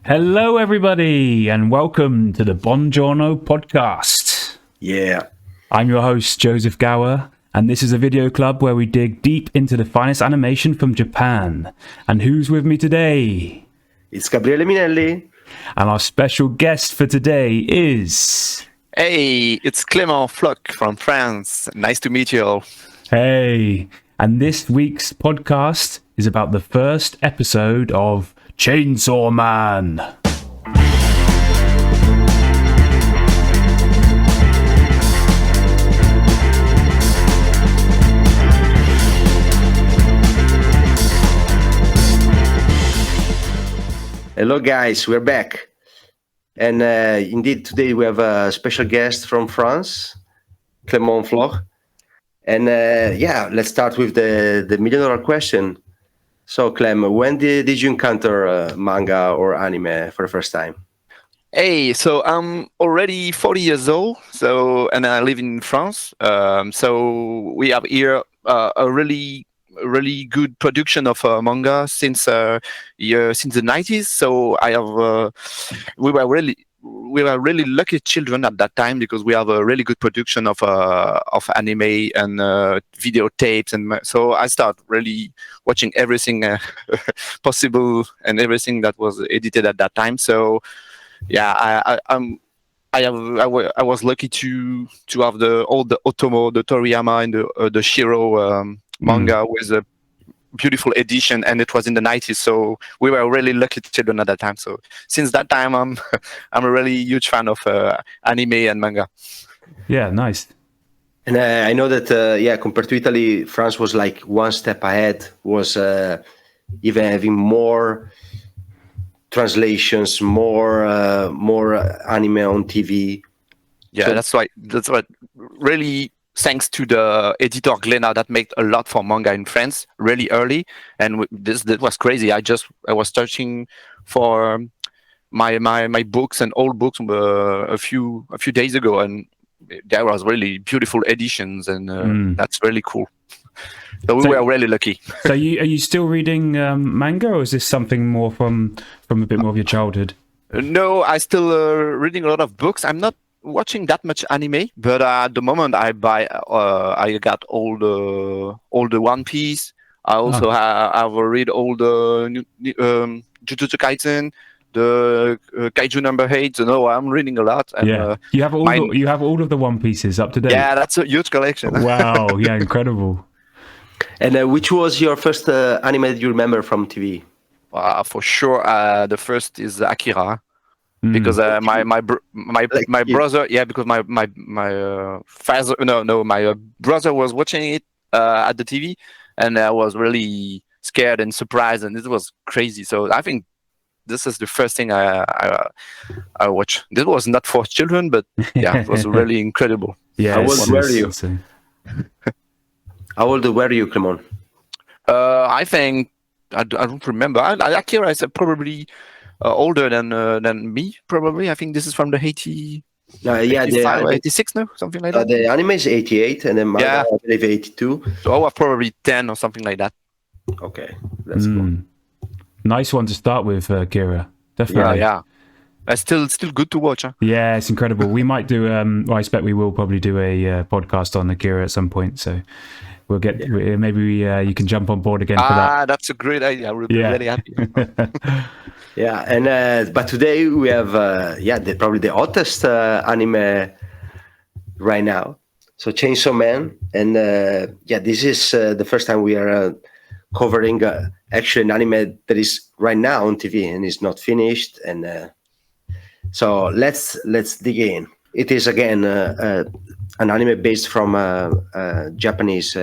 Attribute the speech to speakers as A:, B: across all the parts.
A: Hello, everybody, and welcome to the Bawnjourno Podcast.
B: Yeah.
A: I'm your host, Joseph Gower, and this is a video club where we dig deep into the finest animation from Japan. And who's with me today?
B: It's Gabriele Minelli.
A: And our special guest for today is...
C: Hey, it's Clement Floch from France. Nice to meet you all.
A: Hey, and this week's podcast is about the first episode of Chainsaw Man.
B: Hello guys, we're back. And indeed today we have a special guest from France, Clement Floch. And let's start with the $1 million question. So Clem, when did you encounter manga or anime for the first time?
C: Hey, so I'm already 40 years old, and I live in France. So we have here a really good production of manga since the 90s. So I have we were really lucky children at that time because we have a really good production of anime and videotapes, and so I start really watching everything possible and everything that was edited at that time. So yeah, I was lucky to have all the Otomo, the Toriyama, and the Shiro manga with a beautiful edition, and it was in the 90s. So we were really lucky children at that time. So since that time, I'm a really huge fan of anime and manga.
A: Yeah, nice.
B: And I know that compared to Italy, France was like one step ahead. Was even having more translations, more anime on TV.
C: Yeah, so that's what really. Thanks to the editor Glenna that made a lot for manga in France really early, and that was crazy. I was searching for my books and old books a few days ago, and there was really beautiful editions, and that's really cool. So we were really lucky.
A: So are you still reading manga, or is this something more from a bit more of your childhood?
C: No, I still reading a lot of books. I'm not watching that much anime, but at the moment I got all the One Piece. I also have read all the Jujutsu Kaisen, the Kaiju number 8. So no, I'm reading a lot. And,
A: yeah, you have all of the One Pieces up to date.
C: Yeah, that's a huge collection.
A: Wow, yeah, incredible.
B: And which was your first anime that you remember from TV?
C: For sure, the first is Akira. Because my brother, because my father, my brother was watching it at the TV, and I was really scared and surprised, and it was crazy. So I think this is the first thing I watched. This was not for children, but yeah, it was really incredible.
A: Yeah,
B: how old were you? How old were you, Clement?
C: I think I don't remember. Akira is probably. Older than me, probably. I think this is from the 86 now, something like that.
B: The anime is 88, and then manga, I believe 82.
C: So I was probably 10 or something like that.
B: Okay, that's cool.
A: Nice one to start with, Kira. Definitely.
C: Yeah. It's still good to watch. Huh?
A: Yeah, it's incredible. We might do. I expect we will probably do a podcast on Akira at some point. So we'll get. Maybe you can jump on board again for that.
C: That's a great idea. I will be very happy.
B: Yeah, and but today we have probably the hottest anime right now. So Chainsaw Man, and this is the first time we are covering actually an anime that is right now on TV and is not finished. And so let's dig in. It is again an anime based from Japanese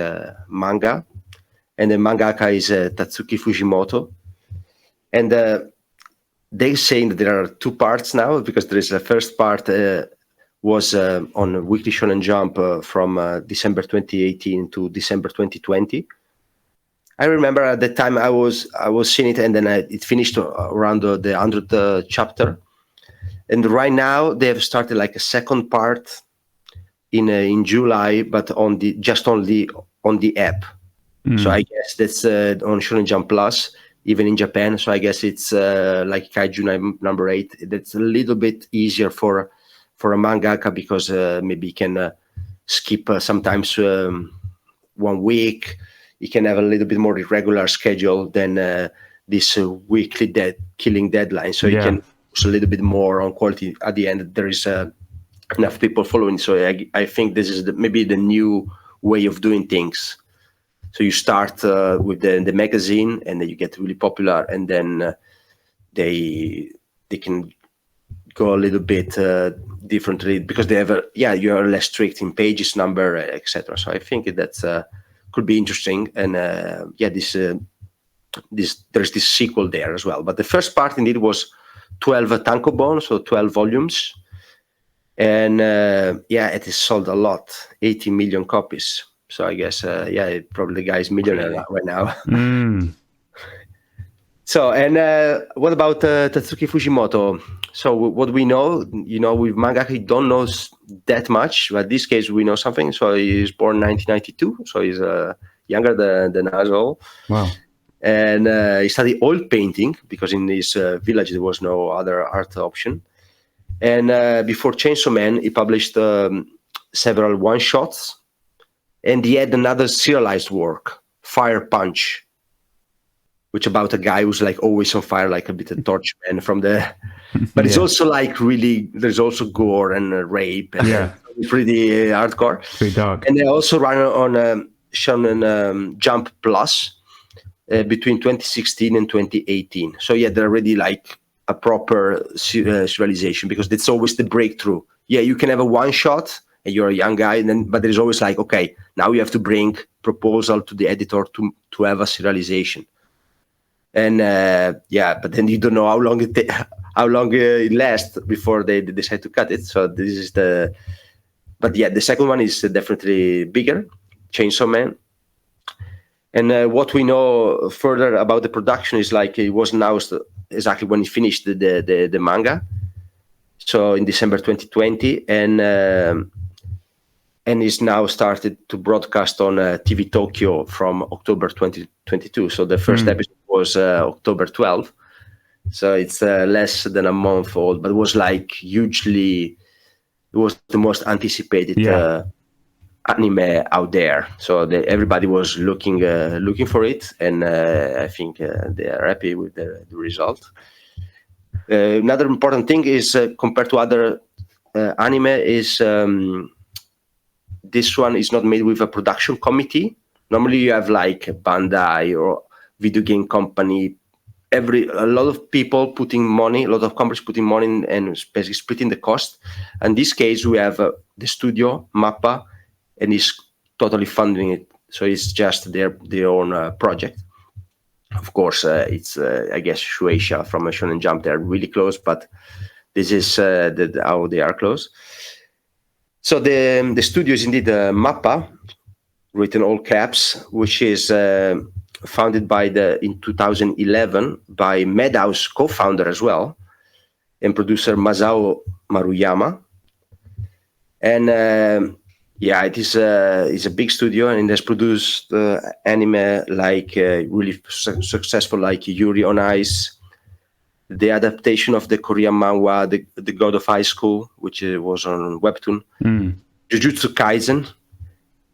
B: manga, and the mangaka is Tatsuki Fujimoto, and they're saying that there are two parts now because there is a first part was on Weekly Shonen Jump from December 2018 to December 2020. I remember at the time I was seeing it, and then it finished around the 100th chapter. And right now they have started like a second part in July, but only on the app. So I guess that's on Shonen Jump Plus. even in Japan. So I guess it's like Kaiju number 8. That's a little bit easier for a mangaka because maybe you can skip sometimes 1 week. You can have a little bit more irregular schedule than this weekly killing deadline. So you can focus a little bit more on quality. At the end, there is enough people following. So I think this is maybe the new way of doing things. So you start with the magazine, and then you get really popular, and then they can go a little bit differently because they have you are less strict in pages number, etc. So I think that's could be interesting, and there's this sequel there as well. But the first part indeed was 12 tankobon, so 12 volumes, and it is sold a lot, 80 million copies. So I guess probably the guy is millionaire right now. So, and what about Tatsuki Fujimoto? So what we know, with manga, he don't know that much, but in this case we know something. So he was born 1992, so he's younger than us all.
A: Wow.
B: And he studied oil painting because in his village there was no other art option. And before Chainsaw Man, he published several one-shots, and he had another serialized work, Fire Punch, which about a guy who's like always on fire, like a bit of Torchman from the. But it's also like really. There's also gore and rape. And pretty hardcore.
A: Pretty dark.
B: And they also run on Shonen Jump Plus between 2016 and 2018. So they're already like a proper serialization because it's always the breakthrough. Yeah, you can have a one shot and you're a young guy, but there's always like, okay, now you have to bring proposal to the editor to have a serialization. And but then you don't know how long it lasts before they decide to cut it. So this is the second one is definitely bigger, Chainsaw Man. And what we know further about the production is like it was announced exactly when he finished the manga. So in December 2020, and is now started to broadcast on TV Tokyo from October 2022. So the first episode was October 12th. So it's less than a month old, but it was like hugely, it was the most anticipated anime out there. So everybody was looking for it, and I think they are happy with the result. Another important thing is compared to other anime is this one is not made with a production committee. Normally you have like Bandai or video game company, a lot of people putting money, a lot of companies putting money in and basically splitting the cost. In this case, we have the studio, MAPPA, and is totally funding it. So it's just their own project. Of course, it's, I guess, Shueisha from Shonen Jump, they're really close, but this is how they are close. So the studio is indeed MAPPA, written all caps, which is founded in 2011 by Madhouse co-founder as well, and producer Masao Maruyama. And it is a big studio, and it has produced anime like really successful, like Yuri on Ice, the adaptation of the Korean manhwa, the God of High School, which was on Webtoon, Jujutsu Kaisen,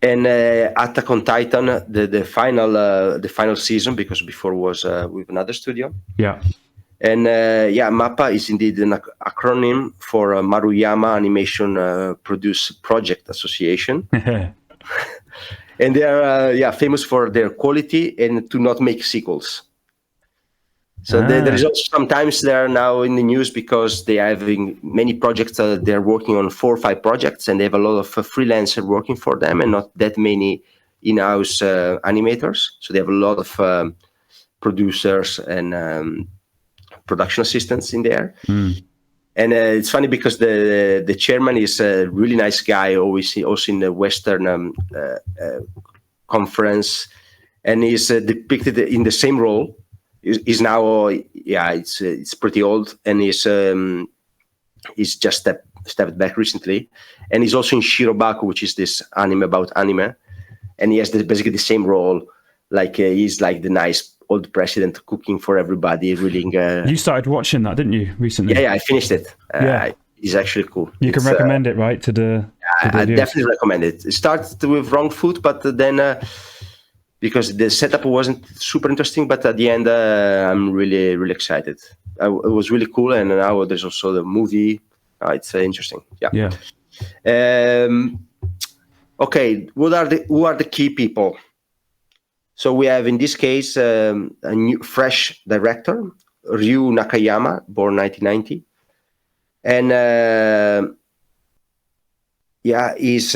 B: and Attack on Titan, the final season, because before was with another studio.
A: Yeah. And
B: MAPPA is indeed an acronym for Maruyama Animation Produce Project Association. And they are famous for their quality and to not make sequels. So there is also sometimes they are now in the news because they are having many projects. They're working on 4 or 5 projects, and they have a lot of freelancers working for them, and not that many in-house animators. So they have a lot of producers and production assistants in there. And it's funny because the chairman is a really nice guy, always also in the Western conference, and he's depicted in the same role. Is now it's pretty old, and he's just stepped back recently, and he's also in Shirobaku, which is this anime about anime, and he has basically the same role, Like he's like the nice old president cooking for everybody, reading.
A: You started watching that, didn't you, recently?
B: Yeah, I finished it. It's actually cool.
A: You can recommend it, right, to the
B: I definitely recommend it. It started with wrong foot, but then because the setup wasn't super interesting, but at the end, I'm really, really excited. It was really cool, and now there's also the movie. It's interesting. Yeah. Okay, who are the key people? So we have, in this case, a new, fresh director, Ryu Nakayama, born 1990. And he's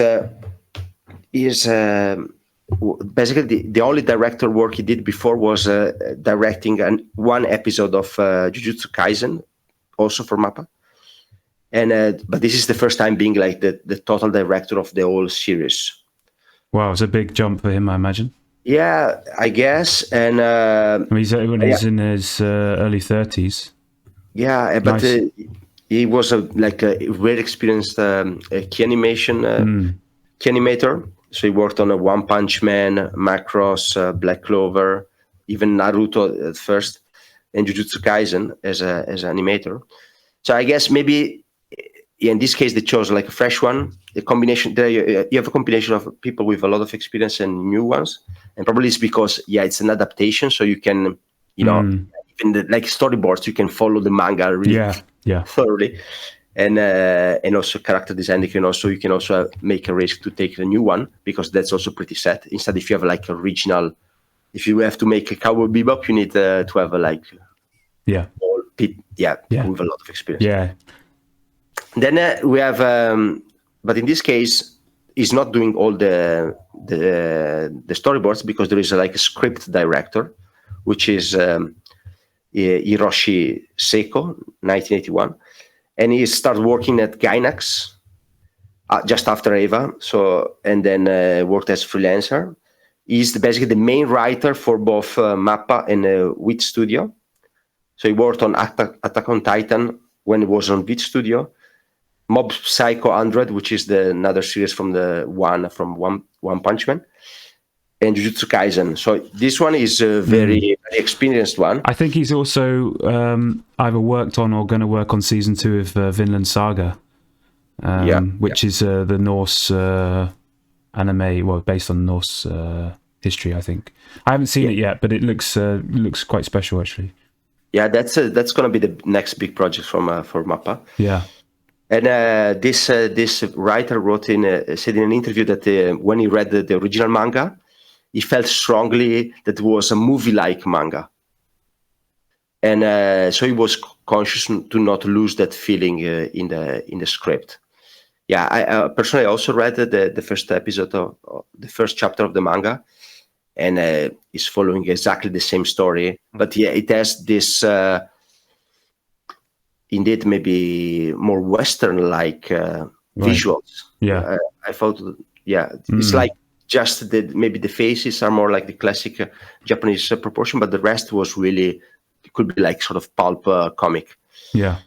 B: basically the only director work he did before was directing one episode of Jujutsu Kaisen, also for MAPPA. And but this is the first time being like the total director of the whole series.
A: Wow, it's a big jump for him, I imagine.
B: Yeah, I guess. And
A: he's in his early 30s.
B: Yeah, but nice. He was a very experienced key animator. So he worked on a One Punch Man, Macross, Black Clover, even Naruto at first, and Jujutsu Kaisen as an animator. So I guess maybe in this case they chose like a fresh one. The combination there, you have a combination of people with a lot of experience and new ones, and probably it's because it's an adaptation, so you can even like storyboards you can follow the manga really thoroughly, and also character design. You can also make a risk to take a new one because that's also pretty set. Instead, if you have like original, if you have to make a Cowboy Bebop, you need to have with a lot of experience.
A: Yeah.
B: Then we have, but in this case, he's not doing all the storyboards because there is like a script director, which is Hiroshi Seiko, 1981, and he started working at Gainax just after Eva. So and then worked as freelancer. He's basically the main writer for both MAPPA and Wit Studio. So he worked on Attack on Titan when it was on Wit Studio. Mob Psycho 100, which is another series from One Punch Man, and Jujutsu Kaisen. So this one is a very experienced one.
A: I think he's also either worked on or going to work on season 2 of Vinland Saga, which is the Norse anime, well, based on Norse history. I think I haven't seen it yet, but it looks quite special actually.
B: Yeah, that's going to be the next big project for MAPPA.
A: Yeah.
B: And this writer said in an interview that when he read the original manga, he felt strongly that it was a movie-like manga. And so he was conscious to not lose that feeling in the script. Yeah, I personally also read the first episode of the first chapter of the manga, and it's following exactly the same story. But yeah, it has this... indeed maybe more Western-like visuals.
A: Yeah.
B: I thought, it's like just maybe the faces are more like the classic Japanese proportion, but the rest was really, it could be like sort of pulp comic.
A: Yeah.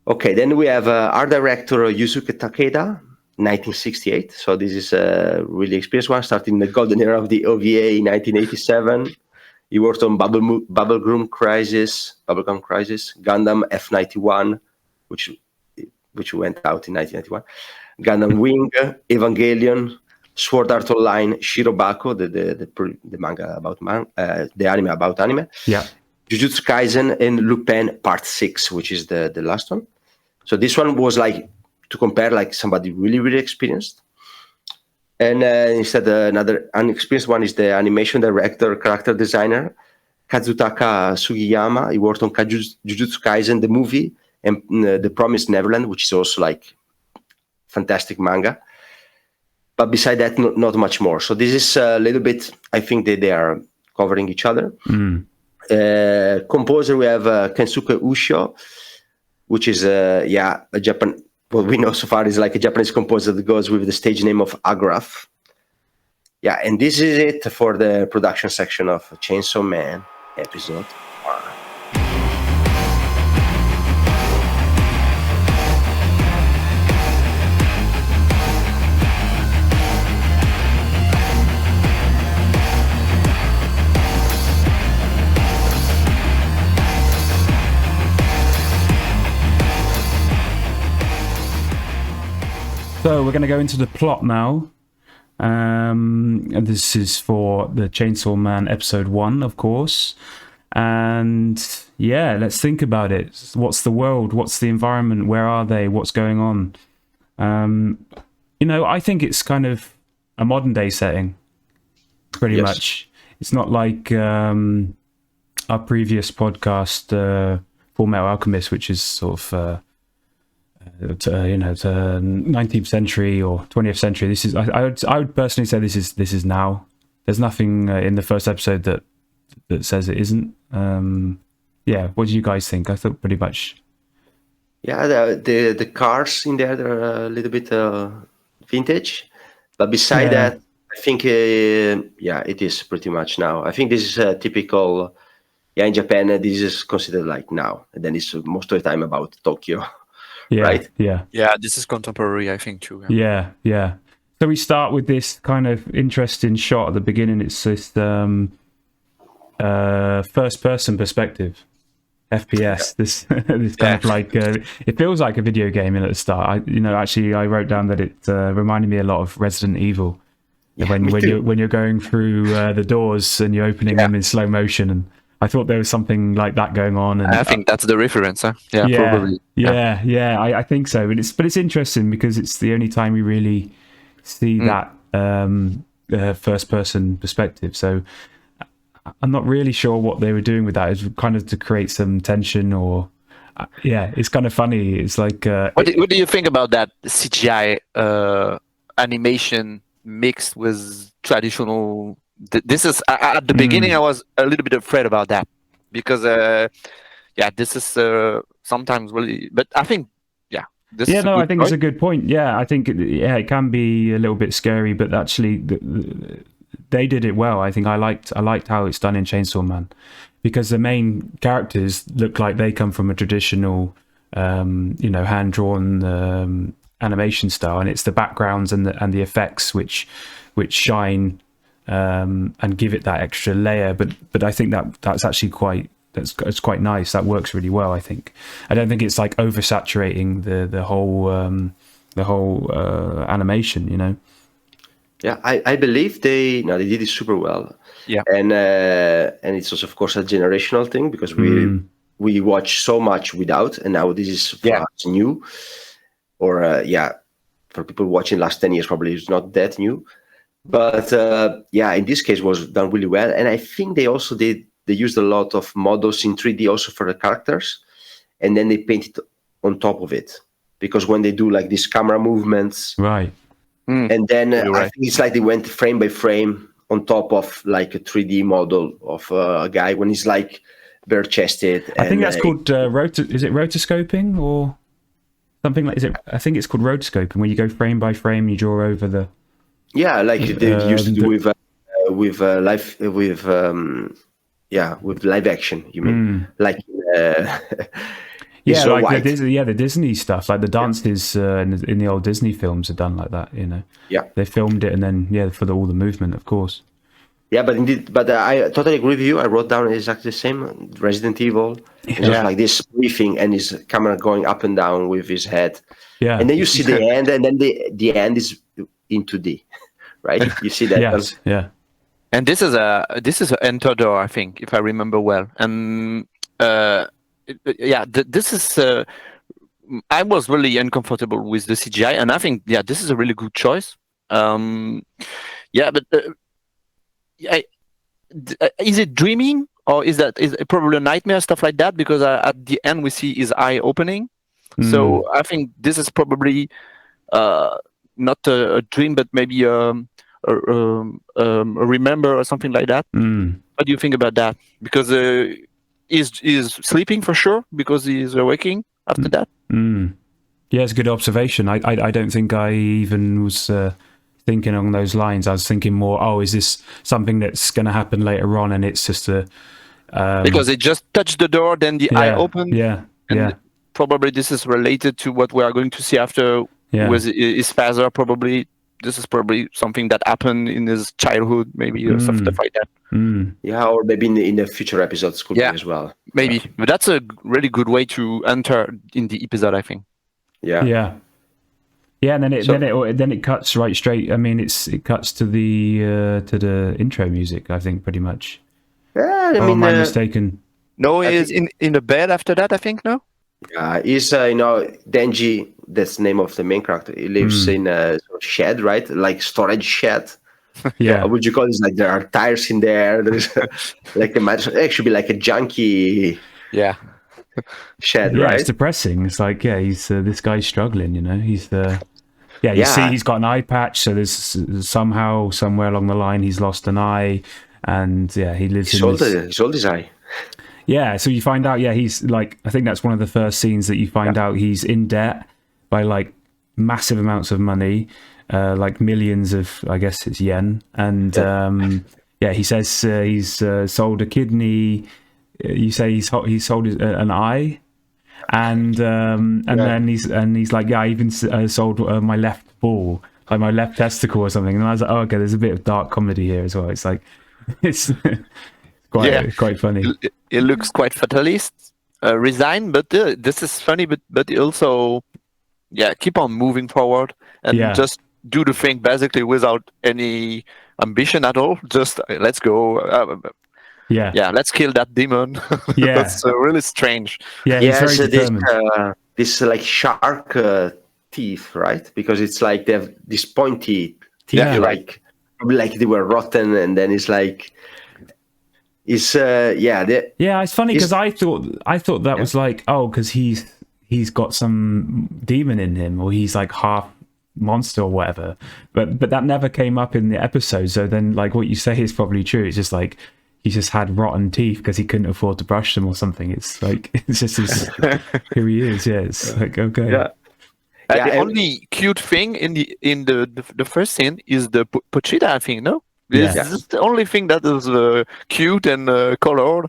B: Okay, then we have art director Yusuke Takeda, 1968. So this is a really experienced one, starting the golden era of the OVA in 1987. He worked on Bubblegum Crisis, Gundam F91, which went out in 1991, Gundam Wing, Evangelion, Sword Art Online, Shirobako, the manga about the anime about anime, Jujutsu Kaisen, and Lupin Part 6, which is the last one. So this one was like to compare like somebody really, really experienced. And instead, another unexperienced one is the animation director, character designer, Kazutaka Sugiyama. He worked on Jujutsu Kaisen, the movie, and The Promised Neverland, which is also like fantastic manga. But beside that, not much more. So this is a little bit, I think they are covering each other. Composer, we have Kensuke Ushio, which is a Japan. What we know so far is like a Japanese composer that goes with the stage name of Agraph. Yeah, and this is it for the production section of Chainsaw Man episode 1.
A: So we're going to go into the plot now. And this is for the Chainsaw Man episode 1, of course. And yeah, let's think about it. What's the world? What's the environment? Where are they? What's going on? I think it's kind of a modern day setting, pretty much. It's not like our previous podcast, Full Metal Alchemist, which is sort of, 19th century or 20th century. This is, I would personally say this is now. There's nothing in the first episode that says it isn't. What do you guys think? I thought pretty much.
B: Yeah, the cars in there, they're a little bit vintage, but beside that, I think it is pretty much now. I think this is typical. In Japan, this is considered like now, and then it's most of the time about Tokyo.
A: Yeah,
B: right?
C: Yeah, this is contemporary, I think, too.
A: Yeah. So we start with this kind of interesting shot at the beginning. It's this first-person perspective, FPS. This kind of like it feels like a video game at the start. I wrote down that it reminded me a lot of Resident Evil.
B: Yeah,
A: when you're going through the doors and you're opening them in slow motion, and I thought there was something like that going on. And
C: I think that's the reference, huh? Yeah, probably.
A: Yeah, I think so. But it's interesting because it's the only time we really see that first person perspective. So I'm not really sure what they were doing with that. It's kind of to create some tension, or it's kind of funny. It's like
C: what do you think about that CGI animation mixed with traditional? This is at the beginning. I was a little bit afraid about that because this is sometimes really. But I think this.
A: Yeah, no, I think it's a good point. Yeah, I think it can be a little bit scary, but actually they did it well. I think I liked how it's done in Chainsaw Man, because the main characters look like they come from a traditional, hand drawn animation style, and it's the backgrounds and the effects which shine. And give it that extra layer, but I think that's actually it's quite nice. That works really well. I think. I don't think it's like oversaturating the whole animation.
B: Yeah, I believe they did it super well.
C: Yeah,
B: and it's also of course a generational thing because we watch so much without, and now this is for us new, or for people watching last 10 years probably it's not that new. But in this case was done really well, and I think they also they used a lot of models in 3D also for the characters, and then they painted on top of it, because when they do like these camera movements,
A: right,
B: and then I think it's like they went frame by frame on top of like a 3D model of a guy when he's like bare chested.
A: I think that's called is it rotoscoping or something like? Is it? I think it's called rotoscoping, where you go frame by frame, you draw over the.
B: Yeah, like they used to do with live action. You mean like
A: like the Disney stuff, like the dances in the old Disney films are done like that.
B: Yeah,
A: they filmed it and then for all the movement, of course.
B: Yeah, but I totally agree with you. I wrote down exactly the same. Resident Evil, just like this briefing and his camera going up and down with his head.
A: Yeah,
B: and then you see the end, and then the end is in 2D, right? You see that?
A: Yes, yeah.
C: And this is a enter door, I think, if I remember well. And this is. I was really uncomfortable with the CGI, and I think this is a really good choice. Is it dreaming, or is it probably a nightmare, stuff like that? Because at the end we see his eye opening. So I think this is probably not a dream, but maybe a remember or something like that. What do you think about that? Because he's sleeping for sure, because he's waking after that.
A: Yeah, it's a good observation. I don't think I even was thinking along those lines. I was thinking more, is this something that's going to happen later on, and it's just a
C: because it just touched the door, then the eye opened. Probably this is related to what we are going to see after with his father. Probably this is probably something that happened in his childhood, maybe or something like that.
B: Yeah, or maybe in the future episodes could be as well.
C: Maybe, but that's a really good way to enter in the episode, I think.
A: Yeah. Yeah, and then it cuts right straight. I mean, it cuts to the intro music. I think pretty much.
B: Yeah, I
A: Or
B: mean,
A: am I mistaken?
C: No, he's in the bed after that, I think, no?
B: he's Denji. That's the name of the main character. He lives in a sort of shed, right? Like storage shed.
A: Yeah.
B: What would you call this? Like there are tires in there. There's like it should be like a junkie
C: Yeah.
B: shed,
A: Yeah,
B: right?
A: it's depressing. It's like, he's this guy's struggling, He's you see he's got an eye patch, so there's somehow, somewhere along the line, he's lost an eye, and he lives
B: He sold his eye.
A: Yeah, so you find out, he's like, I think that's one of the first scenes that you find out he's in debt by like massive amounts of money, like millions of, I guess it's yen, and he says he's sold a kidney. You say he's sold an eye, and then he's like, I even sold my left ball, like my left testicle or something. And I was like, oh, okay, there's a bit of dark comedy here as well. It's like it's quite funny.
C: It looks quite fatalist, resigned, but this is funny. But also, keep on moving forward and just do the thing basically without any ambition at all. Just let's go. Let's kill that demon. That's really strange.
B: Yeah, he's very determined. This like shark teeth, right? Because it's like they have this pointy teeth, like they were rotten, and then it's like, it's
A: it's funny because I thought that was like, because he's got some demon in him, or he's like half monster or whatever, but that never came up in the episode. So then, like, what you say is probably true. It's just like he just had rotten teeth because he couldn't afford to brush them or something. It's like, it's just here he is. Yeah, it's like, okay.
C: The only cute thing in the first scene is the Pochita, I think. No, this is the only thing that is cute and colored.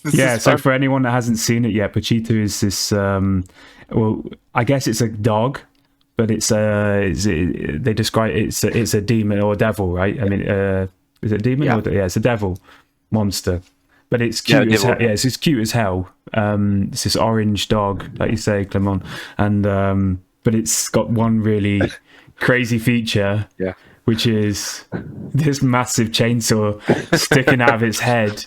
A: So for anyone that hasn't seen it yet, Pochita is this. I guess it's a dog, but they describe it's a demon or a devil, right? I mean, is it a demon? It's a devil monster, but it's cute as hell. It's as cute as hell. It's this orange dog, like you say, Clement, and but it's got one really crazy feature, which is this massive chainsaw sticking out of its head,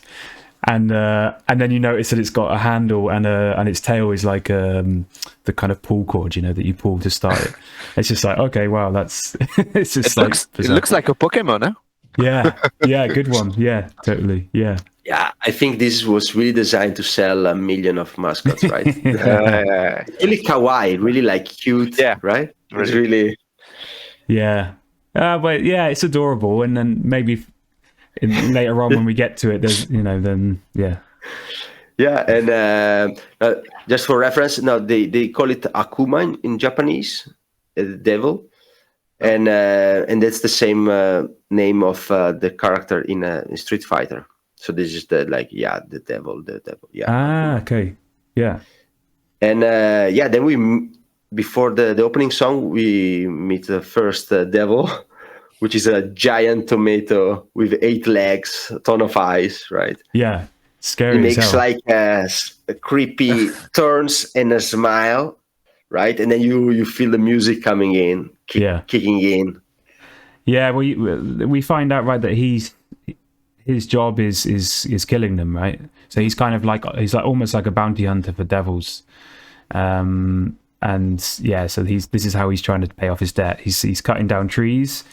A: and then you notice that it's got a handle, and its tail is like the kind of pull cord, that you pull to start it. It's just like, okay, wow, that's it's just
C: it looks like a Pokemon, huh?
A: Yeah, good one. Yeah, totally. Yeah,
B: I think this was really designed to sell 1 million of mascots, right? Really kawaii, really like cute, right? It's really
A: but it's adorable. And then maybe later on when we get to it, there's and
B: just for reference, now they call it Akuma in Japanese, the devil. And that's the same name of the character in Street Fighter. So this is the devil.
A: Ah, okay, yeah.
B: And then before the opening song, we meet the first devil, which is a giant tomato with 8 legs, a ton of eyes, right?
A: Yeah, scary.
B: It makes like a creepy turns and a smile, right? And then you feel the music coming in. Kicking in.
A: Yeah, we find out, right, that his job is killing them, right? So he's kind of like almost like a bounty hunter for devils, and so this is how he's trying to pay off his debt. He's cutting down trees,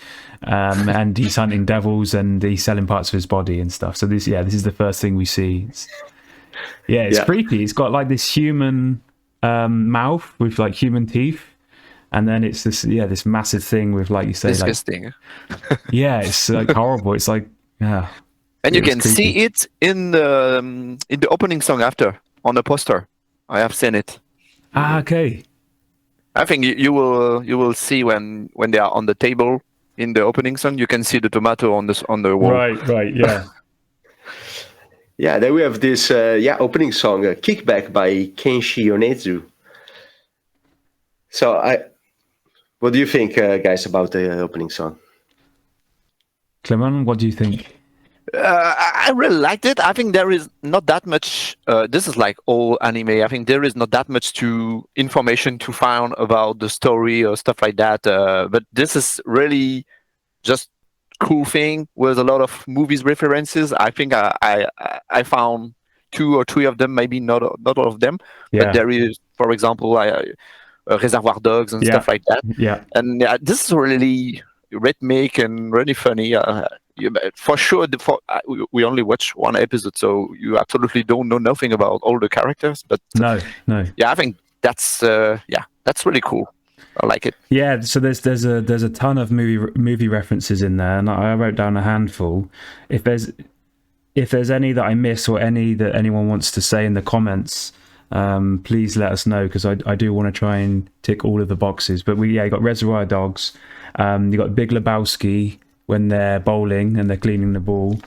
A: and he's hunting devils, and he's selling parts of his body and stuff. So this is the first thing we see. It's creepy. It's got like this human mouth with like human teeth. And then it's this massive thing with, like you say,
C: disgusting.
A: It's like horrible. It's like, and
C: you can see it in the opening song after on the poster. I have seen it.
A: Ah, okay.
C: I think you will see when they are on the table in the opening song. You can see the tomato on the wall.
A: Right, yeah.
B: Then we have this opening song, "Kickback" by Kenshi Yonezu. So what do you think, guys, about the opening song?
A: Clement, what do you think?
C: I really liked it. I think there is not that much. This is like all anime. I think there is not that much information to find about the story or stuff like that. But this is really just cool thing with a lot of movies references. I think I found 2 or 3 of them, maybe not all of them.
A: Yeah.
C: But there is, for example, Reservoir Dogs and stuff like that.
A: Yeah.
C: And this is really rhythmic and really funny. For sure, we only watch 1 episode, so you absolutely don't know nothing about all the characters. But
A: No.
C: yeah, I think that's really cool. I like it.
A: Yeah, so there's a ton of movie references in there, and I wrote down a handful. If there's any that I miss or any that anyone wants to say in the comments, please let us know, because I do want to try and tick all of the boxes. But you got Reservoir Dogs, you got Big Lebowski when they're bowling and they're cleaning the ball.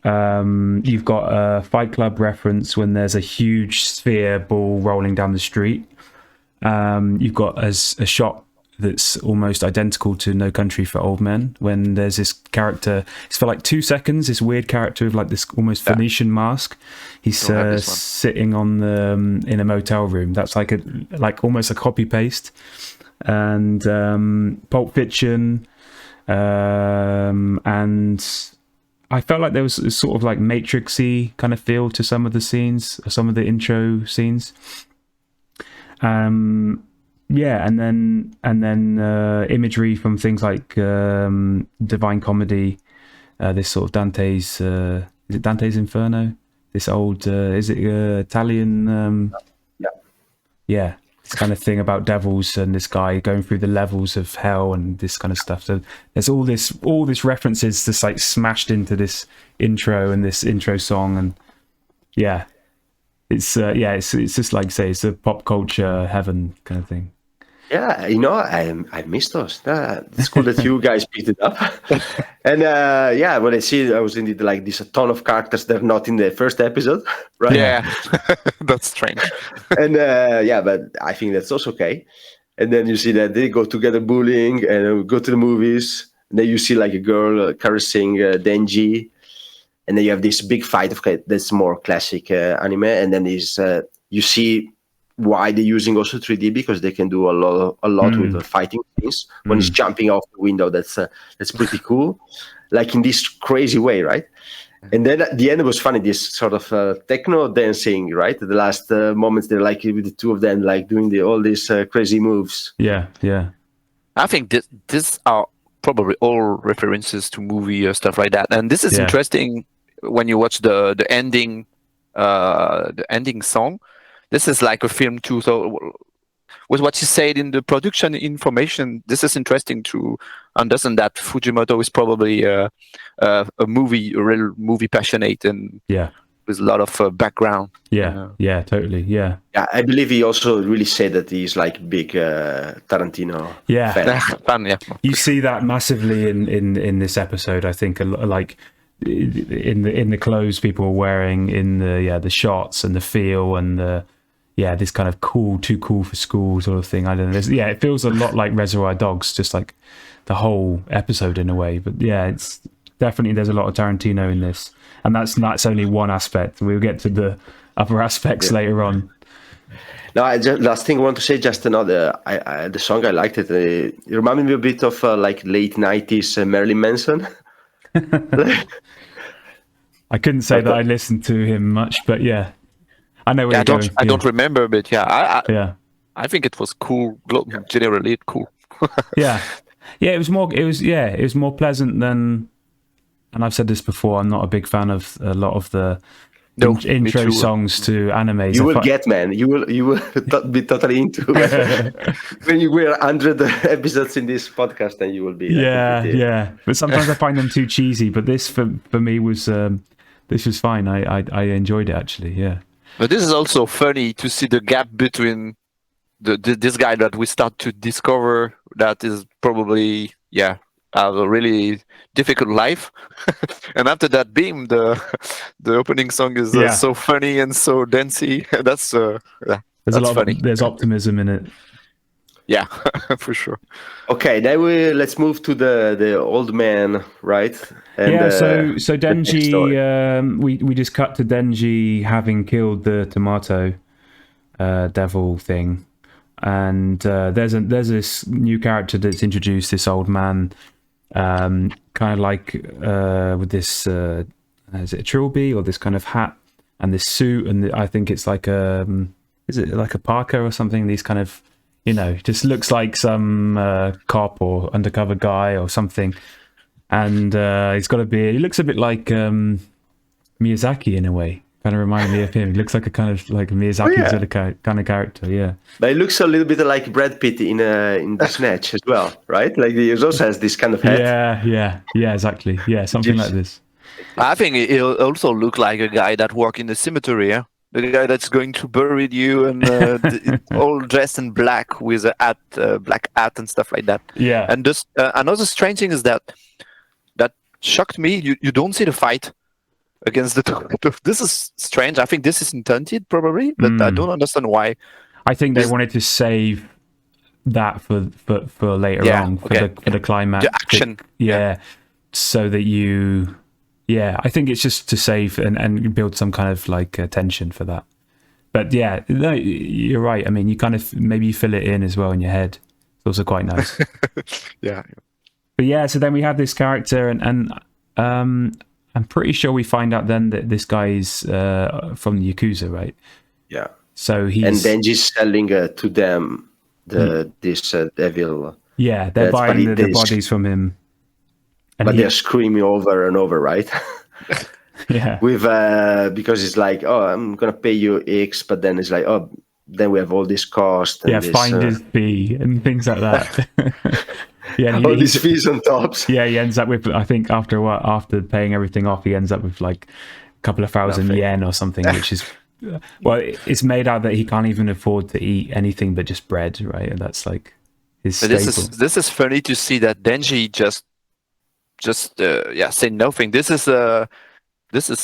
A: You've got a Fight Club reference when there's a huge sphere ball rolling down the street. You've got a shot that's almost identical to No Country for Old Men when there's this character. It's for like 2 seconds. This weird character with like this almost Phoenician mask. He's sitting on in a motel room. That's like almost a copy paste. And Pulp Fiction, and I felt like there was a sort of like Matrix-y kind of feel to some of the scenes, some of the intro scenes. Yeah, and then imagery from things like Divine Comedy, this sort of Dante's, is it Dante's Inferno? This old, is it Italian? Yeah, this kind of thing about devils and this guy going through the levels of hell and this kind of stuff. So there's all this references just like smashed into this intro and this intro song, and yeah. It's just like say it's a pop culture heaven kind of thing.
B: Yeah, I missed those. It's cool that you guys picked it up. And when I see, I was indeed like this a ton of characters that are not in the first episode, right?
C: Yeah, that's strange.
B: And but I think that's also okay. And then you see that they go together bowling and go to the movies. And then you see like a girl caressing Denji. And then you have this big fight. That's more classic anime. And then you see why they're using also 3D, because they can do a lot with the fighting things. When he's jumping off the window, that's pretty cool. Like in this crazy way, right? And then at the end, it was funny. This sort of techno dancing, right? The last moments, they're like with the 2 of them, like doing all these crazy moves.
A: Yeah.
C: I think these are probably all references to movie or stuff like that. And this is interesting when you watch the ending song. This is like a film too. So with what you said in the production information, this is interesting to understand that Fujimoto is probably a real movie passionate and with a lot of background.
A: Yeah, totally. Yeah,
B: I believe he also really said that he's like big Tarantino fan.
C: Yeah.
A: You see that massively in this episode. I think like in the clothes people are wearing, in the shots and the feel and this kind of too cool for school sort of thing. I don't know. It feels a lot like Reservoir Dogs, just like the whole episode in a way. But it's definitely, there's a lot of Tarantino in this, and that's only one aspect. We'll get to the other aspects later on.
B: No, last thing I want to say, just another. The song, I liked it. It reminded me a bit of like late 90s Marilyn Manson.
A: I couldn't say that I listened to him much, but yeah, I know where you're going.
C: I don't remember, but I think it was cool. Generally, cool. It was more pleasant than. And I've said this before. I'm not a big fan of a lot of the intro songs to animes.
B: You will get, man. You will be totally into when you wear 100 episodes in this podcast, then you will be.
A: But sometimes I find them too cheesy. But this for me was fine. I enjoyed it actually. Yeah.
C: But this is also funny to see the gap between this guy that we start to discover that is probably have a really difficult life, and after that, Beam, the opening song is so funny and so dancey. That's funny.
A: There's optimism in it.
C: Yeah, for sure.
B: Okay, then let's move to the old man, right? And,
A: yeah. So
B: the next
A: Denji,
B: story.
A: we just cut to Denji having killed the tomato devil thing, and there's this new character that's introduced. This old man, kind of like with this is it a trilby or this kind of hat and this suit, and I think it's like is it like a parka or something? These kind of, just looks like some cop or undercover guy or something. And he's got a beard. He looks a bit like Miyazaki in a way. Kind of reminded me of him. He looks like a kind of like Miyazaki sort of kind of character, yeah.
B: But he looks a little bit like Brad Pitt in the Snatch as well, right? Like he also has this kind of hat.
A: Yeah, exactly. Yeah, something like this.
C: I think he'll also look like a guy that work in the cemetery, yeah? The guy that's going to bury you and all dressed in black with a hat, black hat and stuff like that.
A: Yeah.
C: And just another strange thing is that shocked me. You don't see the fight against the. This is strange. I think this is intended probably, but I don't understand why.
A: I think they wanted to save that for later on for the climax.
C: The action.
A: Yeah. So that you. Yeah, I think it's just to save and build some kind of like tension for that. But yeah, no, you're right. I mean, you kind of maybe fill it in as well in your head. It's also quite nice.
C: Yeah.
A: But yeah, so then we have this character, and I'm pretty sure we find out then that this guy is from the Yakuza, right?
B: Yeah.
A: So he's
B: and Denji's selling to them this devil.
A: Yeah, they're buying the bodies from him.
B: But they're screaming over and over, right?
A: Yeah.
B: With because it's like, oh, I'm gonna pay you X, but then it's like, oh, then we have all this cost. And this,
A: finder's fee and things like that. Yeah,
B: all these fees on top.
A: Yeah, he ends up with, I think after a while, after paying everything off, he ends up with like a couple of thousand yen or something, which is, well, it's made out that he can't even afford to eat anything but just bread, right? And that's like his staple.
C: This is funny to see that Denji just say nothing. This is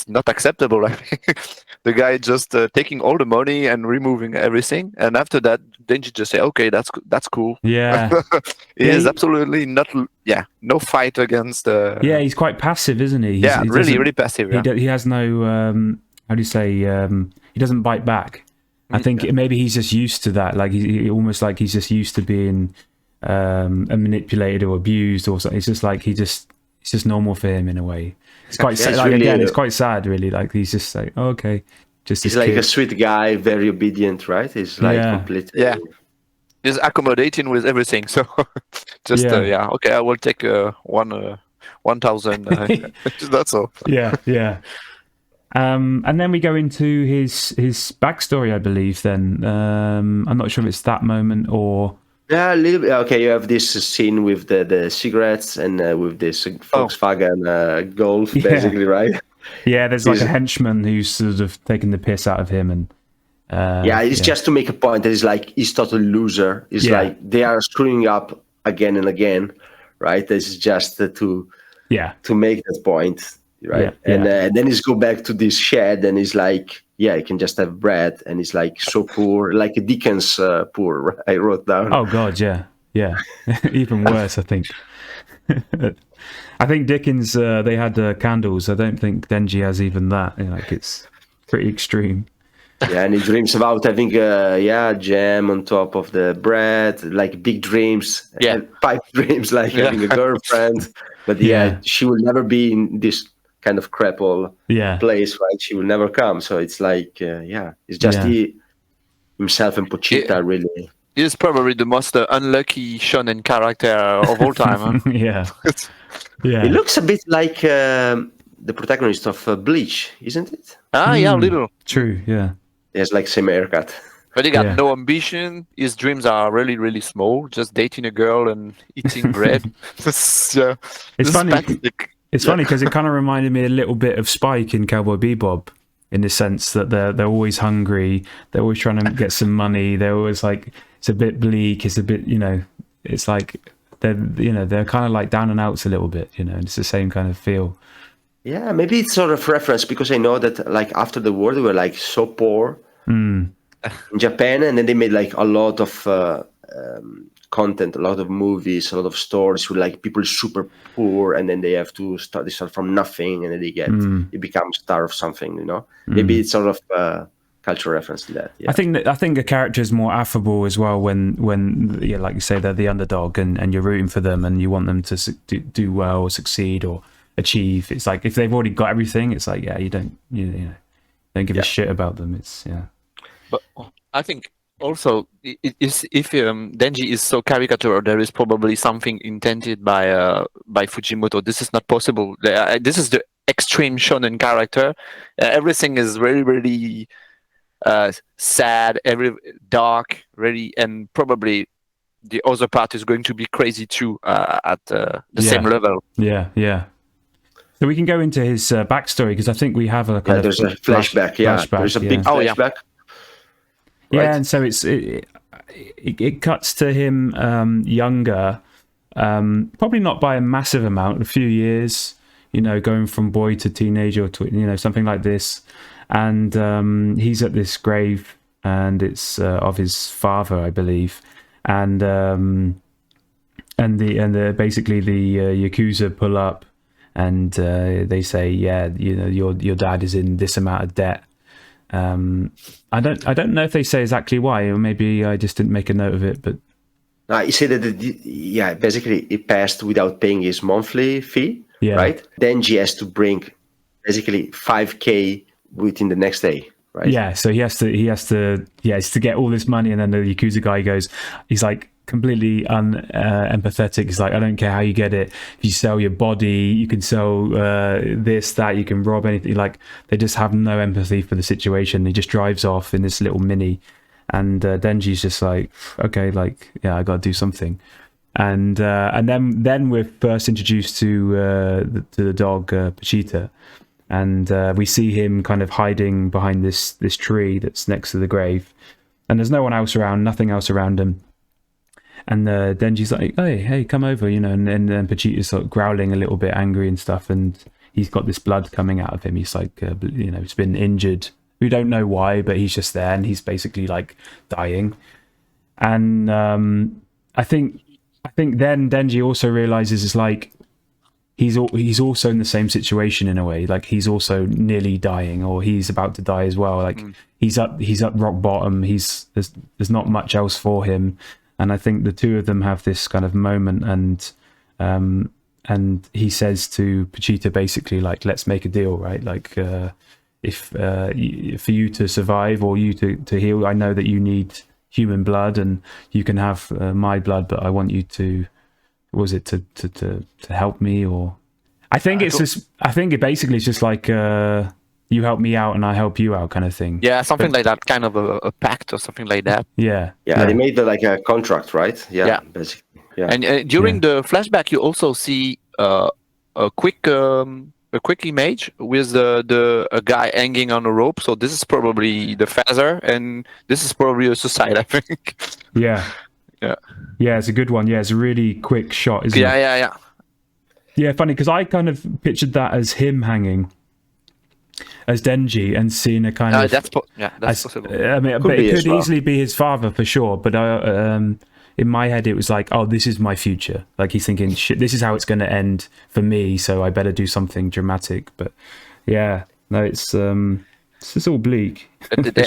C: not acceptable. I think the guy just taking all the money and removing everything, and after that, Denji just say, "Okay, that's cool."
A: Yeah,
C: he is absolutely not. Yeah, no fight against.
A: Yeah, he's quite passive, isn't he?
C: He really passive. Yeah.
A: He has no. How do you say? He doesn't bite back. I think maybe he's just used to that. Like he almost like he's just used to being manipulated or abused or something. It's just like it's just normal for him in a way. It's quite sad. Like, really, again, it's quite sad, really. Like he's just like, oh, okay, just
B: he's like a sweet guy, very obedient, right? He's like completely
C: he's accommodating with everything. So just okay, I will take 1,000. That's all.
A: Yeah. And then we go into his backstory, I believe. Then I'm not sure if it's that moment or.
B: Yeah, a little bit. Okay, you have this scene with the cigarettes and with this Volkswagen Golf, basically, right?
A: Yeah, there's like a henchman who's sort of taking the piss out of him, and
B: it's just to make a point that he's totally loser. It's like they are screwing up again and again, right? This is just to make that point, right? And then he's go back to this shed, and he's like, yeah, you can just have bread, and it's like so poor, like a Dickens poor. I wrote down.
A: Oh God, yeah, even worse, I think. I think Dickens they had candles. I don't think Denji has even that. Like it's pretty extreme.
B: Yeah, and he dreams about having jam on top of the bread, like big dreams, pipe dreams, like having a girlfriend. But she will never be in this kind of crapple place, right? She will never come. So it's like, it's just himself and Pochita, really.
C: He's probably the most unlucky shonen character of all time. Huh?
B: Yeah. He looks a bit like the protagonist of Bleach, isn't it?
C: Yeah, a little.
A: True, yeah.
B: He has like same haircut.
C: But he got no ambition. His dreams are really, really small. Just dating a girl and eating bread.
A: It's funny. It's funny because it kind of reminded me a little bit of Spike in Cowboy Bebop, in the sense that they're always hungry, they're always trying to get some money, they're always like, it's a bit bleak, it's a bit, it's like they're kind of like down and outs a little bit, it's the same kind of feel.
B: Yeah, maybe it's sort of reference because I know that like after the war they were like so poor in Japan, and then they made like a lot of content, a lot of movies, a lot of stories with like people super poor, and then they have to start. They start from nothing, and then they become star of something. Maybe it's sort of cultural reference to that. Yeah.
A: I think the character is more affable as well when like you say, they're the underdog and you're rooting for them and you want them to do well or succeed or achieve. It's like if they've already got everything, it's like you don't give a shit about them. It's
C: But I think also if Denji is so caricature, there is probably something intended by Fujimoto. This is not possible. This is the extreme shonen character. Everything is very, very sad, dark, really, and probably the other part is going to be crazy too at the same level.
A: Yeah. So we can go into his backstory because I think we have a kind of
B: there's a flashback. There's a big flashback.
A: Yeah,
B: right?
A: And so it cuts to him younger, probably not by a massive amount, a few years. Going from boy to teenager to something like this. And he's at this grave, and it's of his father, I believe, and basically the Yakuza pull up, and they say, your dad is in this amount of debt. I don't know if they say exactly why, or maybe I just didn't make a note of it, but
B: he said that basically he passed without paying his monthly fee, right? Denji has to bring basically 5K within the next day, right?
A: Yeah, so he has to get all this money, and then the Yakuza guy he's like completely empathetic. He's like, I don't care how you get it. If you sell your body, you can sell this, that, you can rob anything. Like, they just have no empathy for the situation. He just drives off in this little Mini, and Denji's just like, okay, like, I got to do something. And then we're first introduced to the dog Pachita. And we see him kind of hiding behind this tree that's next to the grave, and there's no one else around, nothing else around him. And Denji's like, hey, come over, and then Pachita's sort of growling a little bit, angry and stuff, and he's got this blood coming out of him. He's like, he's been injured. We don't know why, but he's just there, and he's basically like dying. And I think then Denji also realizes it's like, he's also in the same situation in a way. Like, he's also nearly dying, or he's about to die as well. Like, he's at rock bottom. There's not much else for him. And I think the two of them have this kind of moment, and he says to Pachita basically, like, let's make a deal, right? Like, if for you to survive or you to heal, I know that you need human blood, and you can have my blood, but I want you to. Was it to help me, or I think it's just, I think it basically is just like you help me out and I help you out kind of thing.
C: Yeah, something like that, kind of a pact or something like that.
B: Yeah. They made like a contract, right? Yeah. Basically. Yeah.
C: And during the flashback, you also see a quick image with a guy hanging on a rope. So this is probably the father, and this is probably a suicide, I think.
A: Yeah, it's a good one. Yeah, it's a really quick shot, isn't it? Yeah, funny, because I kind of pictured that as him hanging as Denji and seeing a kind of...
C: That's possible.
A: I mean, but it could easily be his father for sure, but in my head it was like, oh, this is my future. Like, he's thinking, shit, this is how it's going to end for me, so I better do something dramatic. But yeah, no, it's all bleak.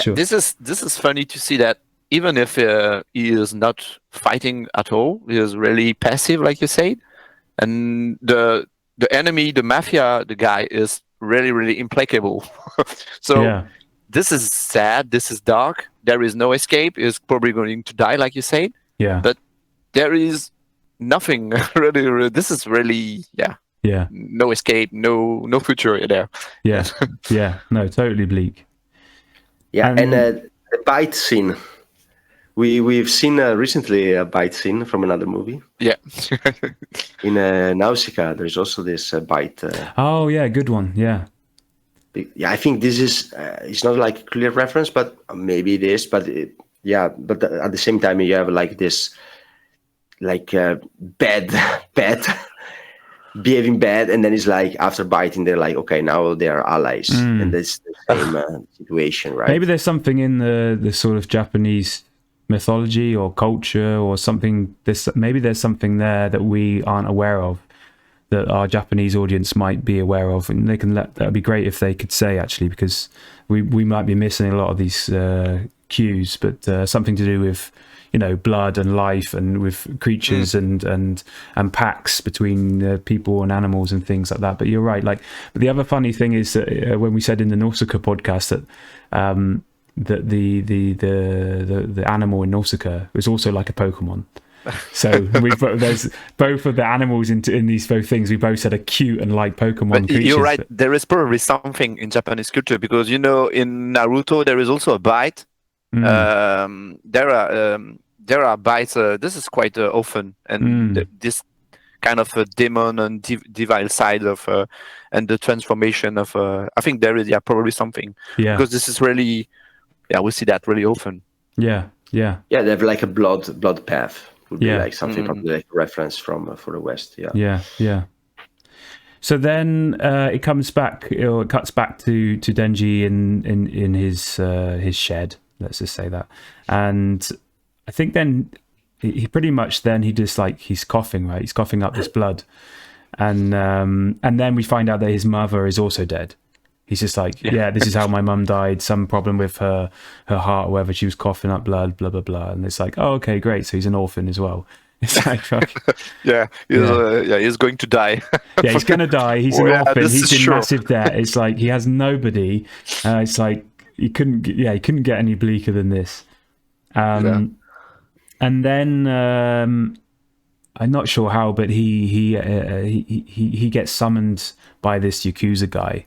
C: Sure. This is funny to see that even if he is not fighting at all, he is really passive, like you said. And the enemy, the mafia, the guy is really, really implacable. So this is sad. This is dark. There is no escape. He's probably going to die, like you said.
A: Yeah.
C: But there is nothing really. This is really, no escape, no future there.
A: Yeah. Yeah. No, totally bleak.
B: Yeah, and the bite scene. We've seen recently a bite scene from another movie.
C: Yeah.
B: In Nausicaa, there's also this bite.
A: Oh yeah, good one. Yeah.
B: Yeah, I think this is it's not like a clear reference, but maybe it is. But but at the same time, you have like this, like bad, behaving bad, and then it's like after biting, they're like, okay, now they are allies, and that's the same situation, right?
A: Maybe there's something in the sort of Japanese mythology or culture or something. Maybe there's something there that we aren't aware of, that our Japanese audience might be aware of, and that would be great if they could say, actually, because we might be missing a lot of these cues, but something to do with, you know, blood and life, and with creatures and packs between people and animals and things like that. But you're right. Like, but the other funny thing is that when we said in the Nausicaa podcast that that the animal in Nausicaa was also like a Pokemon. So there's both of the animals in these both things. We both said are cute and like Pokemon creatures.
C: You're right. There is probably something in Japanese culture, because, you know, in Naruto there is also a bite. There are bites. This is quite often, and this kind of a demon and divine side of and the transformation of. I think there is probably something.
A: Yeah.
C: Because this is really, we see that really often.
A: Yeah.
B: They have like a blood path. Would be like something probably like a reference from for the West.
A: Yeah. So then it comes back, or it cuts back to Denji in his shed. Let's just say that, and I think then he pretty much he just like he's coughing, right? He's coughing up this blood, and then we find out that his mother is also dead. He's just like, this is how my mum died. Some problem with her heart, or whatever. She was coughing up blood, blah blah blah. And it's like, oh, okay, great. So he's an orphan as well. It's like,
C: he's going to die.
A: He's going to die. He's an orphan. He's in massive debt. It's like he has nobody. It's like he couldn't get any bleaker than this. And then I'm not sure how, but he gets summoned by this Yakuza guy.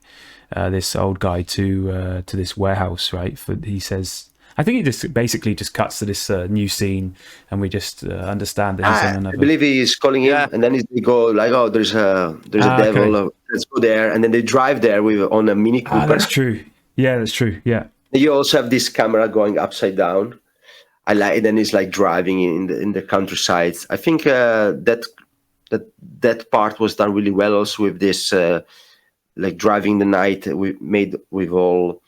A: This old guy to this warehouse, right? He says, I think he just basically just cuts to this new scene, and we just understand that he's on another.
B: I believe he's calling him, and then they go like, "Oh, there's a devil.
A: Okay.
B: Let's go there." And then they drive there on a Mini Cooper.
A: That's true. Yeah, that's true. Yeah.
B: You also have this camera going upside down. I like it, and it's like driving in the countryside. I think that part was done really well also with this. Like driving the night, we made with all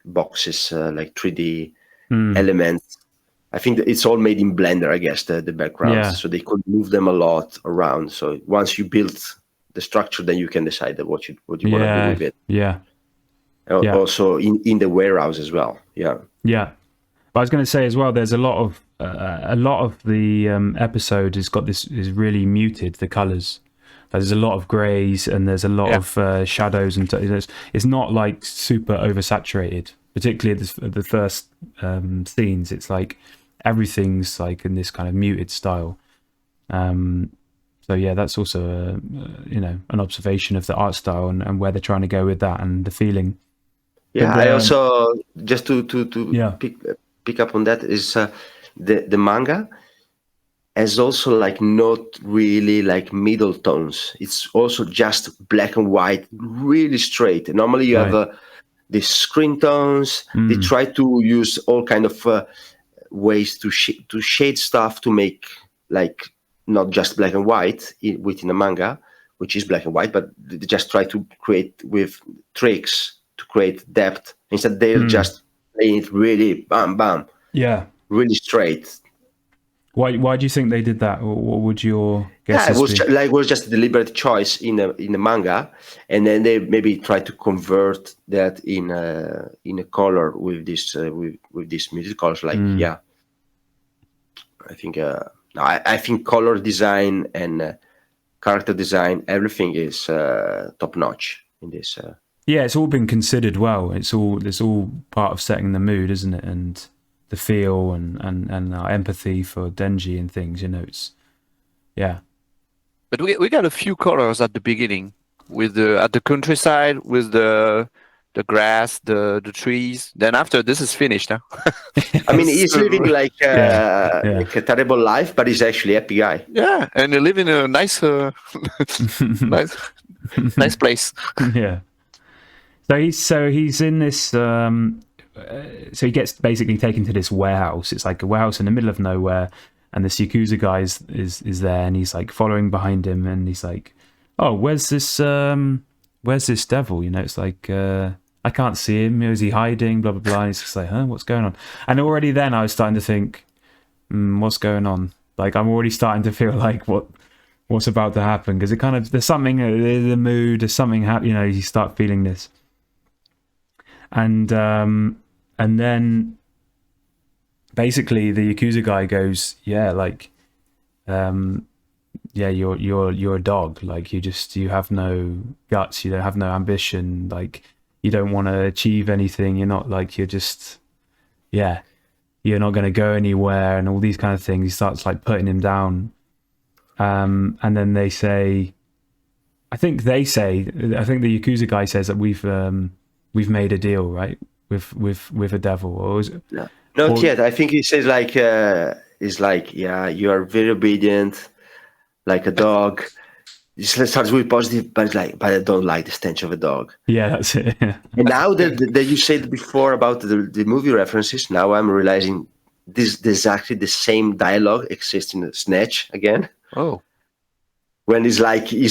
B: boxes, like 3D elements. I think that it's all made in Blender, I guess, the backgrounds. So they could move them a lot around. So once you build the structure, then you can decide what you want to do with it.
A: Yeah.
B: Also in the warehouse as well. Yeah.
A: But I was going to say as well, there's a lot of the episode has got this is really muted, the colors. There's a lot of greys and there's a lot of shadows, and it's not like super oversaturated. Particularly at the first scenes, it's like everything's like in this kind of muted style. So that's also an observation of the art style and where they're trying to go with that and the feeling.
B: Yeah, I also just to pick up on that is the manga has also like not really like middle tones. It's also just black and white, really straight. Normally you have these screen tones. They try to use all kind of ways to shade stuff to make like not just black and white within a manga, which is black and white, but they just try to create with tricks to create depth. Instead, they're just playing it really bam, bam.
A: Yeah.
B: Really straight.
A: Why do you think they did that? What would your guess be?
B: It was just a deliberate choice in the manga, and then they maybe try to convert that in a color with this with these music colors. I think I think color design and character design, everything is top notch in this.
A: It's all been considered well. It's all part of setting the mood, isn't it? And the feel and our empathy for Denji and things,
C: But we got a few colors at the beginning with at the countryside with the grass, the trees. Then after this is finished, huh?
B: I mean, he's living like a terrible life, but he's actually a happy guy.
C: Yeah, and he live in a nice nice place.
A: Yeah. So he's in this. So he gets basically taken to this warehouse. It's like a warehouse in the middle of nowhere, and this Yakuza guy is there, and he's like following behind him, and he's like, "Oh, where's this devil?" It's like, I can't see him. Is he hiding? Blah blah blah. And he's just like, huh, what's going on? And already then I was starting to think, what's going on? Like I'm already starting to feel like what's about to happen, because it kind of, there's something, the mood, there's something you start feeling this, and then basically the Yakuza guy goes, you're a dog, like you have no guts, you don't have no ambition, like you don't want to achieve anything, you're not like, you're not going to go anywhere, and all these kind of things. He starts like putting him down. And then they say, I think the Yakuza guy says that we've made a deal, right? With a devil, or is it?
B: No, not yet. I think he says like, you are very obedient, like a dog. It starts with positive, but it's like, but I don't like the stench of a dog.
A: Yeah, that's it. Yeah.
B: And now that you said before about the movie references, now I'm realizing this actually the same dialogue exists in Snatch again.
C: Oh.
B: When it's like, you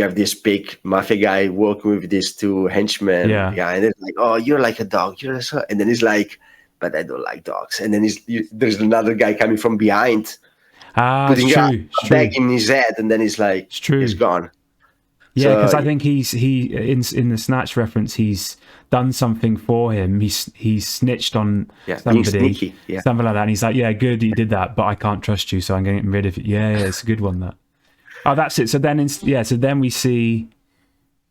B: have this big mafia guy working with these two henchmen.
A: Yeah.
B: And it's like, oh, you're like a dog. And then he's like, but I don't like dogs. And then there's another guy coming from behind, putting a bag in his head, and then he's like, he's gone.
A: Yeah, because I think he in the Snatch reference, he's done something for him. He's snitched on somebody,
B: sneaky,
A: something like that. And he's like, yeah, good, you did that, but I can't trust you, so I'm getting rid of it. Yeah, it's a good one, that. Oh, that's it. So then we see,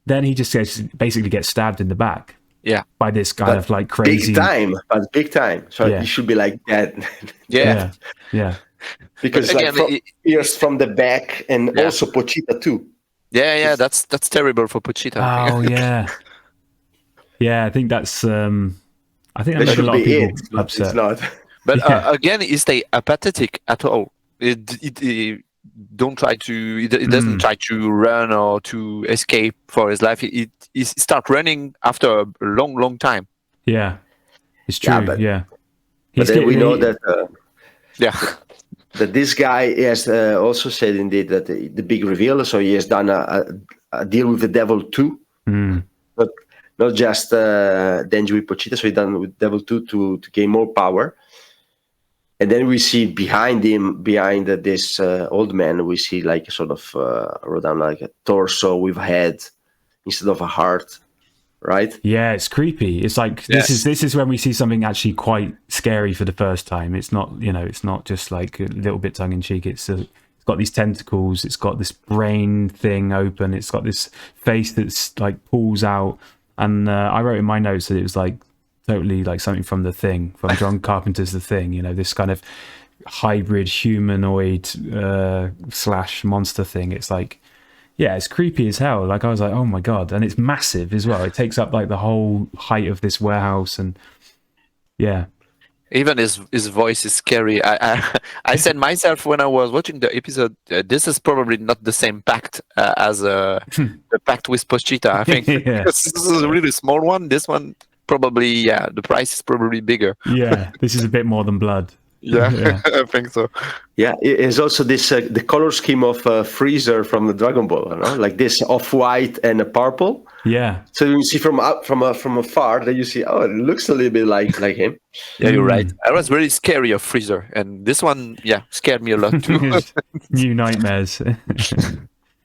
A: then he just basically gets stabbed in the back.
C: Yeah.
A: By this kind of like crazy.
B: Big time. So he should be like dead.
C: Yeah.
B: Because again, ears from the back, and also Pochita too.
C: Yeah, that's terrible for Pochita.
A: Oh yeah. Yeah, I think that's I think that made a lot of people upset.
B: It's not.
C: But again, is they apathetic at all? It don't try to. It doesn't try to run or to escape for his life. It start running after a long time.
A: Yeah, it's true. Yeah,
B: but then we know that. That this guy has also said indeed that the big reveal. So he has done a deal with the devil too, but not just Denji with Pochita. So he done with devil too to gain more power. And then we see behind this old man, we see like a sort of wrote down like a torso with a head instead of a heart, right?
A: Yeah, it's creepy. It's like this is when we see something actually quite scary for the first time. It's not it's not just like a little bit tongue in cheek. It's got these tentacles. It's got this brain thing open. It's got this face that's like pulls out. And I wrote in my notes that it was like totally like something from The Thing, from John Carpenter's The Thing, this kind of hybrid humanoid / monster thing. It's like, yeah, it's creepy as hell. Like I was like, oh my God. And it's massive as well. It takes up like the whole height of this warehouse, and yeah.
C: Even his voice is scary. I said myself when I was watching the episode, this is probably not the same pact as the pact with Pochita. I think this is a really small one. This one probably, the price is probably bigger.
A: Yeah, this is a bit more than blood.
C: Yeah. I think so.
B: Yeah, it's also this the color scheme of Freezer from the Dragon Ball, like this off-white and a purple.
A: Yeah.
B: So you see from afar, then you see, it looks a little bit like him.
C: Yeah, you're right. I was really scary of Freezer, and this one, scared me a lot too.
A: New nightmares.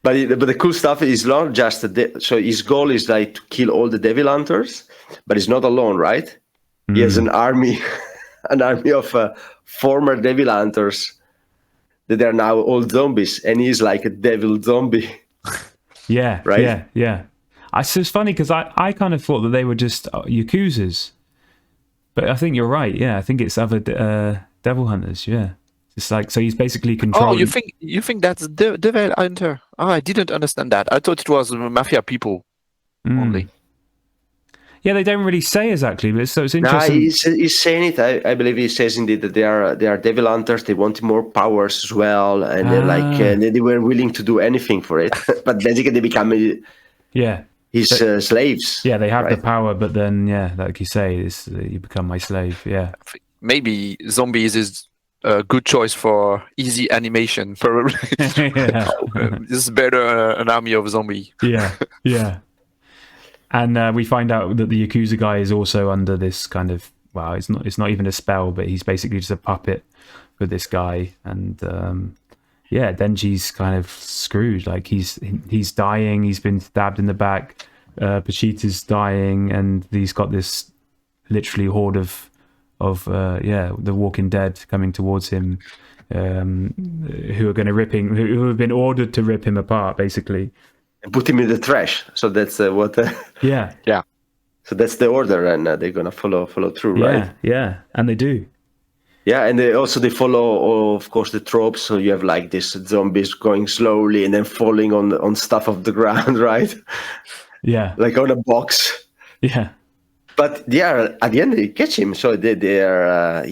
B: But the cool stuff is not just so his goal is like to kill all the devil hunters, but he's not alone, right? He has an army. An army of former devil hunters that are now all zombies, and he's like a devil zombie.
A: Yeah,
B: right.
A: Yeah. It's funny because I kind of thought that they were just Yakuzas, but I think you're right. Yeah, I think it's other devil hunters. Yeah, it's like, so he's basically controlling.
C: Oh, you think that's devil hunter? Oh, I didn't understand that. I thought it was mafia people only.
A: Yeah, they don't really say exactly, but so it's interesting.
B: No, he's saying it. I believe he says indeed that they are devil hunters. They wanted more powers as well, and they're like they were willing to do anything for it. But basically, they become his slaves.
A: Yeah, they have the power, but then like you say, you become my slave. Yeah,
C: maybe zombies is a good choice for easy animation. Probably, this is better an army of zombie.
A: Yeah. And we find out that the Yakuza guy is also under this kind of, well, it's not even a spell, but he's basically just a puppet for this guy. And Denji's kind of screwed. Like he's dying. He's been stabbed in the back. Pochita's dying, and he's got this literally horde of the Walking Dead coming towards him, who are going to who have been ordered to rip him apart, basically.
B: And put him in the trash. So that's what.
A: Yeah.
B: So that's the order, and they're gonna follow through, right?
A: Yeah, and they do.
B: Yeah, and they follow, of course, the tropes. So you have like this zombies going slowly and then falling on stuff off the ground, right?
A: Yeah,
B: like on a box.
A: Yeah.
B: But at the end they catch him. So they are.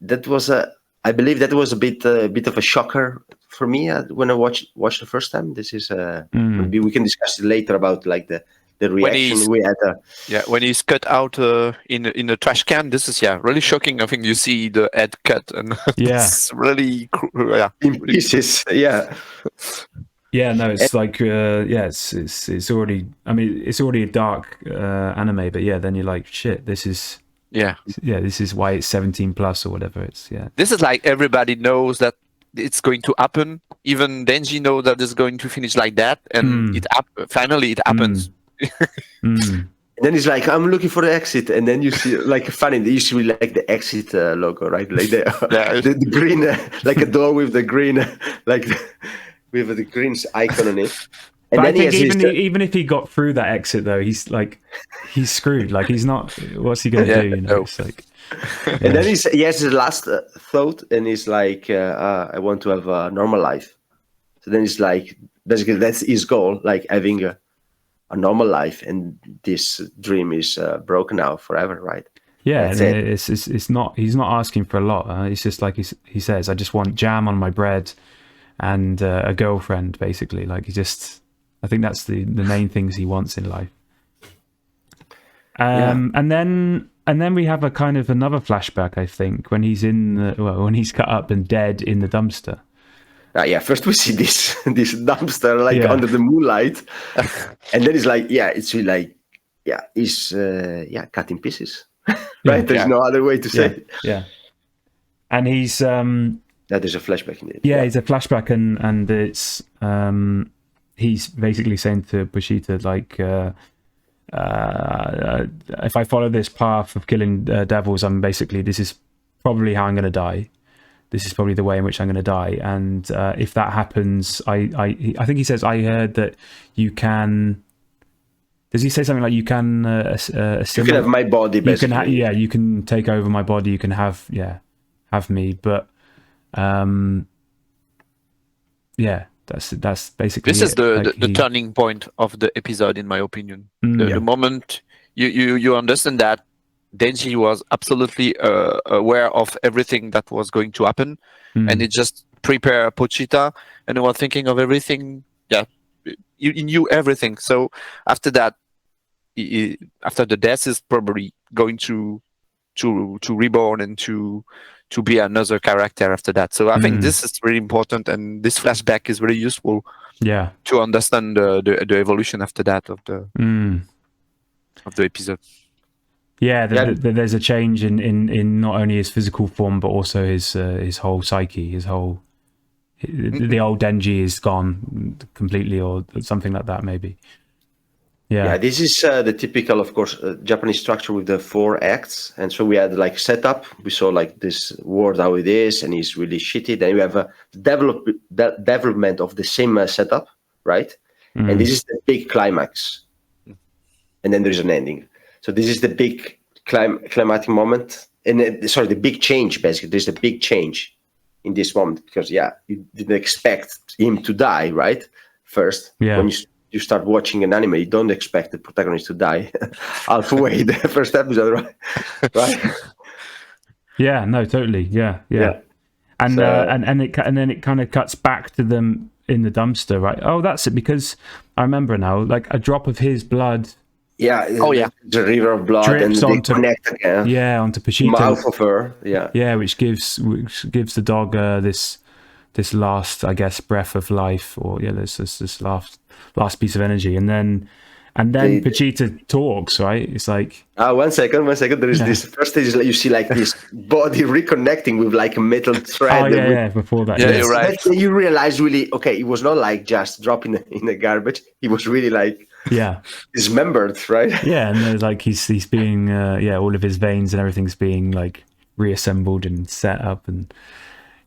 B: That was I believe that was a bit of a shocker for me when I watched the first time. This is maybe we can discuss it later about like the reaction we had.
C: When he's cut out in a trash can, this is really shocking. I think you see the head cut, and it's really
B: in pieces.
A: Yeah, no, it's like it's already. I mean, it's already a dark anime, but then you're like, shit, this is. This is why it's 17 plus or whatever. It's
C: This is like everybody knows that it's going to happen. Even Denji knows that it's going to finish like that, and finally it happens.
B: And then he's like, I'm looking for the exit, and then you see like funny. You see like the exit logo, right? Like the green, like a door with the green, with the green icon on it. And
A: but then I think even if he got through that exit, though, he's screwed. Like he's not. What's he going to do? You know, it's like.
B: And then he has his last thought, and he's like, "I want to have a normal life." So then he's like, basically, that's his goal, like having a normal life, and this dream is broken now forever, right?
A: Yeah, and it's not. He's not asking for a lot. It's just like he says, "I just want jam on my bread and a girlfriend." Basically, like he just. I think that's the main things he wants in life. And then we have a kind of another flashback, I think, when he's when he's cut up and dead in the dumpster.
B: First we see this dumpster under the moonlight, and then it's like it's really like he's cut in pieces, right? There's no other way to say it.
A: Yeah, and he's
B: there's a flashback in it.
A: It's a flashback, and it's he's basically saying to Pochita, like, if I follow this path of killing devils, this is probably how I'm going to die. This is probably the way in which I'm going to die. And if that happens, I think he says, I heard that you can. Does he say something like you can?
B: You can have my body, basically.
A: You can take over my body. You can have me, but That's basically.
C: This is the turning point of the episode, in my opinion. The moment you understand that Denji was absolutely aware of everything that was going to happen, and he just prepared Pochita, and he was thinking of everything. He knew everything. So after that, after the death, is probably going to reborn and to be another character after that. So I think this is really important, and this flashback is really useful. To understand the evolution after that of the episode.
A: There's a change in not only his physical form but also his whole psyche, the old Denji is gone completely, or something like that, maybe.
B: This is the typical, of course, Japanese structure with the 4 acts. And so we had like setup. We saw like this world, how it is, and it's really shitty. Then you have a development of the same setup, right? And this is the big climax. And then there's an ending. So this is the big climatic moment. And the big change, basically. There's a big change in this moment because, you didn't expect him to die, right? First, when you start watching an anime, you don't expect the protagonist to die halfway the first episode, right?
A: Yeah, no, totally. Yeah. And then it kind of cuts back to them in the dumpster, right? Oh, that's it, because I remember now, like a drop of his blood.
B: The river of blood,
A: drips
B: and
A: onto,
B: they connect again.
A: Onto Pochita.
B: Mouth of her,
A: which gives the dog this last, I guess, breath of life, or this last piece of energy, and then And then Vegeta talks, right? It's like...
B: one second. There is this first stage, you see like this body reconnecting with like a metal thread.
A: Before that.
C: Yeah, you're right.
B: You realize really, okay, it was not like just dropping in the garbage. He was really like dismembered, right?
A: Yeah, and there's like he's being, all of his veins and everything's being like reassembled and set up. And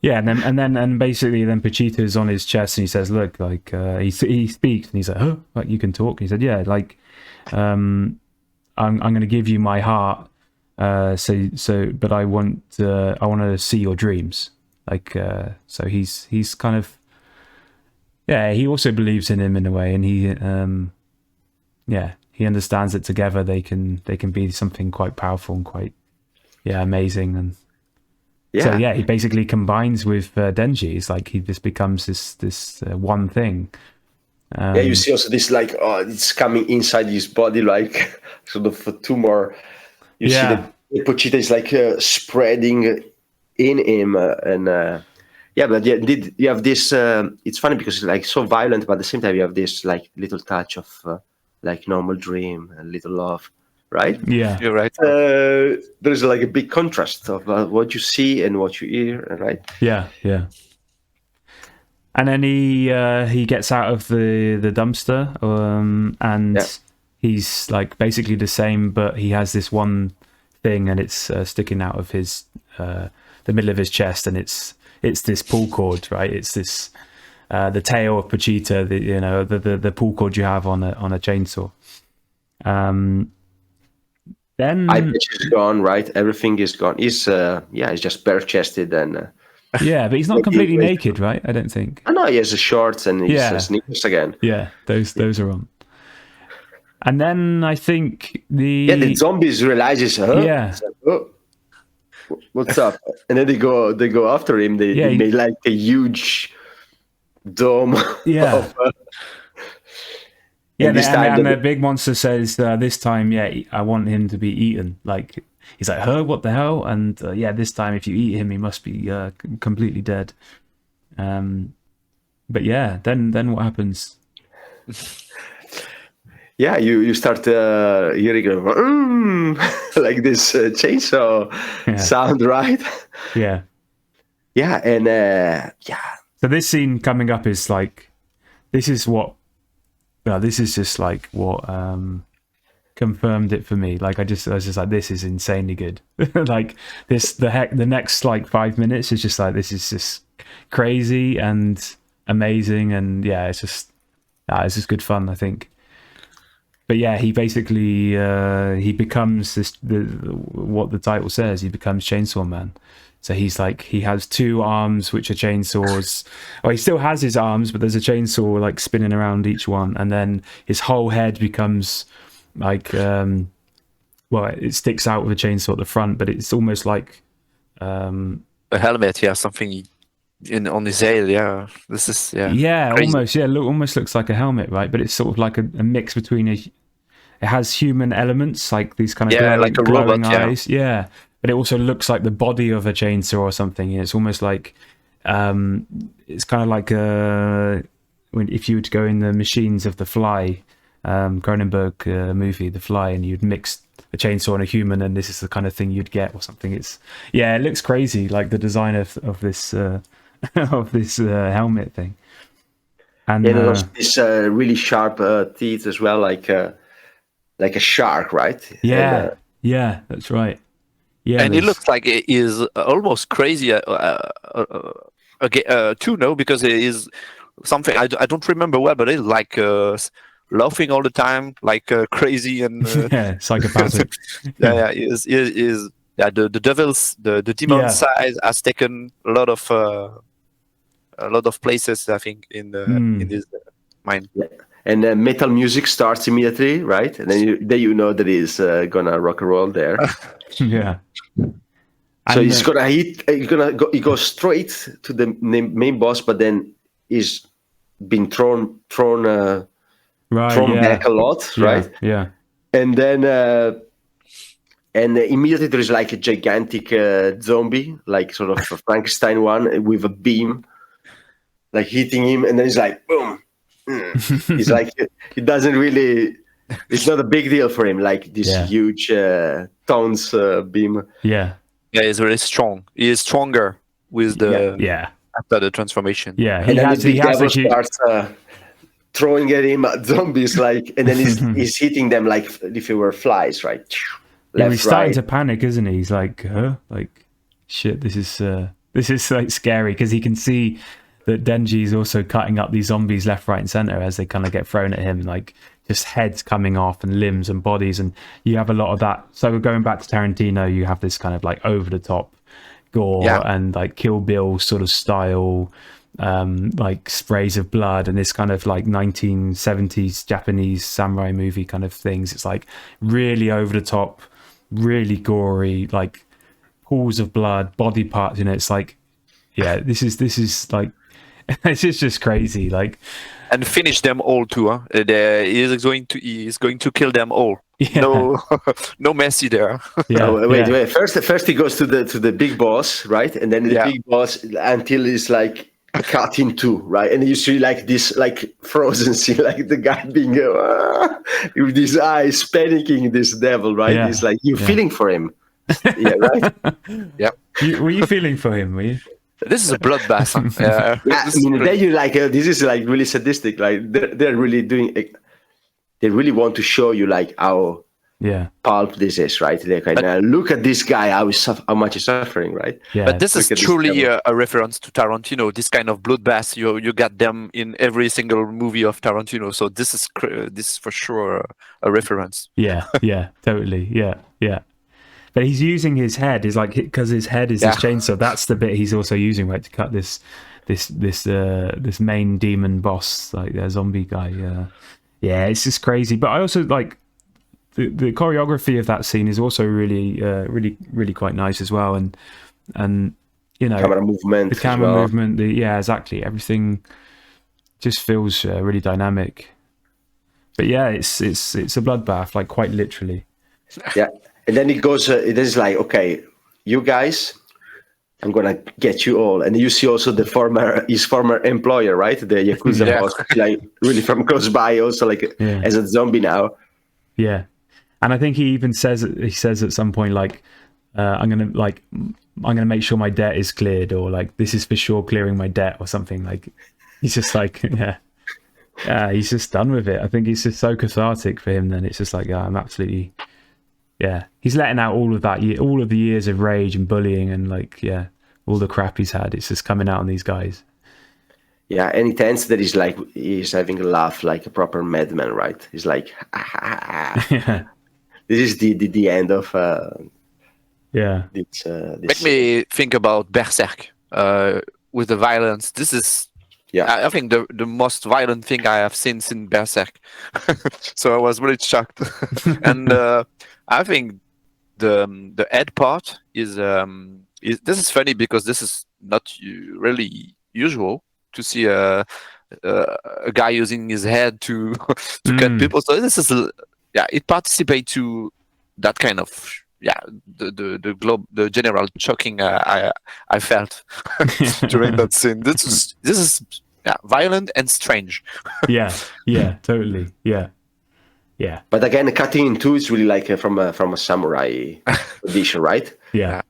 A: and basically then Vegeta's on his chest and he says, look, like he speaks and he's like, oh, like you can talk. And he said, yeah, like I'm going to give you my heart, but I want to see your dreams. Like so he's kind of he also believes in him in a way, and he understands that together they can be something quite powerful and quite amazing. And so he basically combines with Denji. It's like he just becomes this one thing.
B: You see also this like it's coming inside his body like sort of a tumor. You see that Vegeta is like spreading in him but you have this. It's funny because it's like so violent, but at the same time you have this like little touch of like normal dream and little love. Right?
A: Yeah,
C: you're right.
B: There's like a big contrast of what you see and what you hear, right?
A: Yeah. And then he gets out of the dumpster, and he's like basically the same, but he has this one thing, and it's sticking out of his the middle of his chest, and it's this pull cord, right? It's this the tail of Vegeta, the pull cord you have on a chainsaw. Then
B: eye patch is gone, right? Everything is gone. He's just bare chested and
A: but he's not completely naked, right? I don't think.
B: I know he has shorts and his sneakers again.
A: Yeah, those are on. And then I think the
B: zombies realizes, like, what's up? And then they go after him. They made like a huge dome.
A: Yeah. And the big monster says, this time, I want him to be eaten. Like, he's like, what the hell? And this time, if you eat him, he must be completely dead. But then what happens?
B: You start hearing like this chainsaw sound, right?
A: Yeah. So this scene coming up is like, this is just like what confirmed it for me. Like I was just like, this is insanely good. Like the next like 5 minutes is just like, this is just crazy and amazing, and it's just good fun, I think. But he basically he becomes what the title says. He becomes Chainsaw Man. So he's like, he has 2 arms which are chainsaws. He still has his arms, but there's a chainsaw like spinning around each one, and then his whole head becomes like it sticks out with a chainsaw at the front, but it's almost like
C: a helmet, something on his head. This is crazy.
A: almost looks like a helmet, right? But it's sort of like a mix between it has human elements, like these kind of
C: like a
A: glowing
C: robot,
A: eyes, but it also looks like the body of a chainsaw or something. It's almost like it's kind of like if you were to go in the machines of The Fly, Cronenberg movie, The Fly, and you'd mix a chainsaw and a human, and this is the kind of thing you'd get or something. It looks crazy, like the design of this of this helmet thing. And
B: this really sharp teeth as well, like a shark, right?
A: That's right. Yeah,
C: and it looks like it is almost crazy too, no? Because it is something I don't remember well, but it's like laughing all the time, like crazy and
A: psychopathic.
C: The devil's the demon side has taken a lot of places, I think, in this mind.
B: Yeah. And metal music starts immediately, right? And then you know that he's gonna rock and roll there.
A: Yeah.
B: So he's gonna hit. He goes straight to the main boss, but then he's been thrown back a lot, right?
A: Yeah.
B: And then immediately there is like a gigantic zombie, like sort of a Frankenstein one with a beam, like hitting him, and then he's like boom. He's like, he doesn't really It's not a big deal for him, like this huge tons beam.
A: Yeah.
C: Yeah, he's really strong. He is stronger with the after the transformation.
A: Yeah,
B: And then the big devil starts throwing at him zombies, like, and then he's hitting them like if it were flies, right?
A: Left, he's starting to panic, isn't he? He's like, like, shit, this is like scary, because he can see that Denji is also cutting up these zombies left, right, and center as they kind of get thrown at him, like just heads coming off and limbs and bodies, and you have a lot of that. So going back to Tarantino, you have this kind of like over the top gore and like Kill Bill sort of style, like sprays of blood and this kind of like 1970s Japanese samurai movie kind of things. It's like really over the top, really gory, like pools of blood, body parts. It's like, this is like, this is just crazy. Like,
C: and finish them all too. Huh? He's going to kill them all. Yeah. No messy there.
B: Wait. First he goes to the big boss, right? And then the big boss until he's like cut in two, right? And you see like this like frozen scene, like the guy being with his eyes panicking, this devil, right? Yeah. He's like, you're feeling for him. Yeah, right?
C: Yeah.
A: Were you feeling for him? Were you?
C: This is a bloodbath.
B: Then you like this is like really sadistic. Like they're really doing. They really want to show you like how pulp this is, right? They kind of look at this guy, how much he's suffering, right?
C: Yeah. But this is truly a reference to Tarantino. This kind of bloodbath, you got them in every single movie of Tarantino. So this is for sure a reference.
A: Yeah, totally. Yeah. But he's using his head, is like, because his head is his chainsaw. That's the bit he's also using, right, to cut this main demon boss, like the zombie guy. Yeah, it's just crazy. But I also like the choreography of that scene is also really quite nice as well. And
B: camera movement,
A: the camera movement, exactly. Everything just feels really dynamic. But yeah, it's a bloodbath, like quite literally.
B: Yeah. And then it goes, it is like, okay, you guys, I'm going to get you all. And you see also his former employer, right? The Yakuza boss, like really from close by, also like as a zombie now.
A: Yeah. And I think he even says at some point, like, I'm going to make sure my debt is cleared, or like, this is for sure clearing my debt or something. Like, he's just like, he's just done with it. I think it's just so cathartic for him. Then it's just like, I'm absolutely... Yeah, he's letting out all of that, all of the years of rage and bullying and like, all the crap he's had. It's just coming out on these guys.
B: Yeah, and it ends that he's having a laugh like a proper madman, right? He's like, This is the end of. This,
C: Make me think about Berserk with the violence. This is. Yeah, I think the most violent thing I have seen since Berserk. So I was really shocked, and. I think the head part is this is funny because this is not really usual to see a guy using his head to cut people. So this is it participates to that kind of the general shocking I felt during that scene. This is violent and strange.
A: Yeah, totally. Yeah,
B: but again, cutting in two is really like from a samurai tradition, right?
A: Yeah.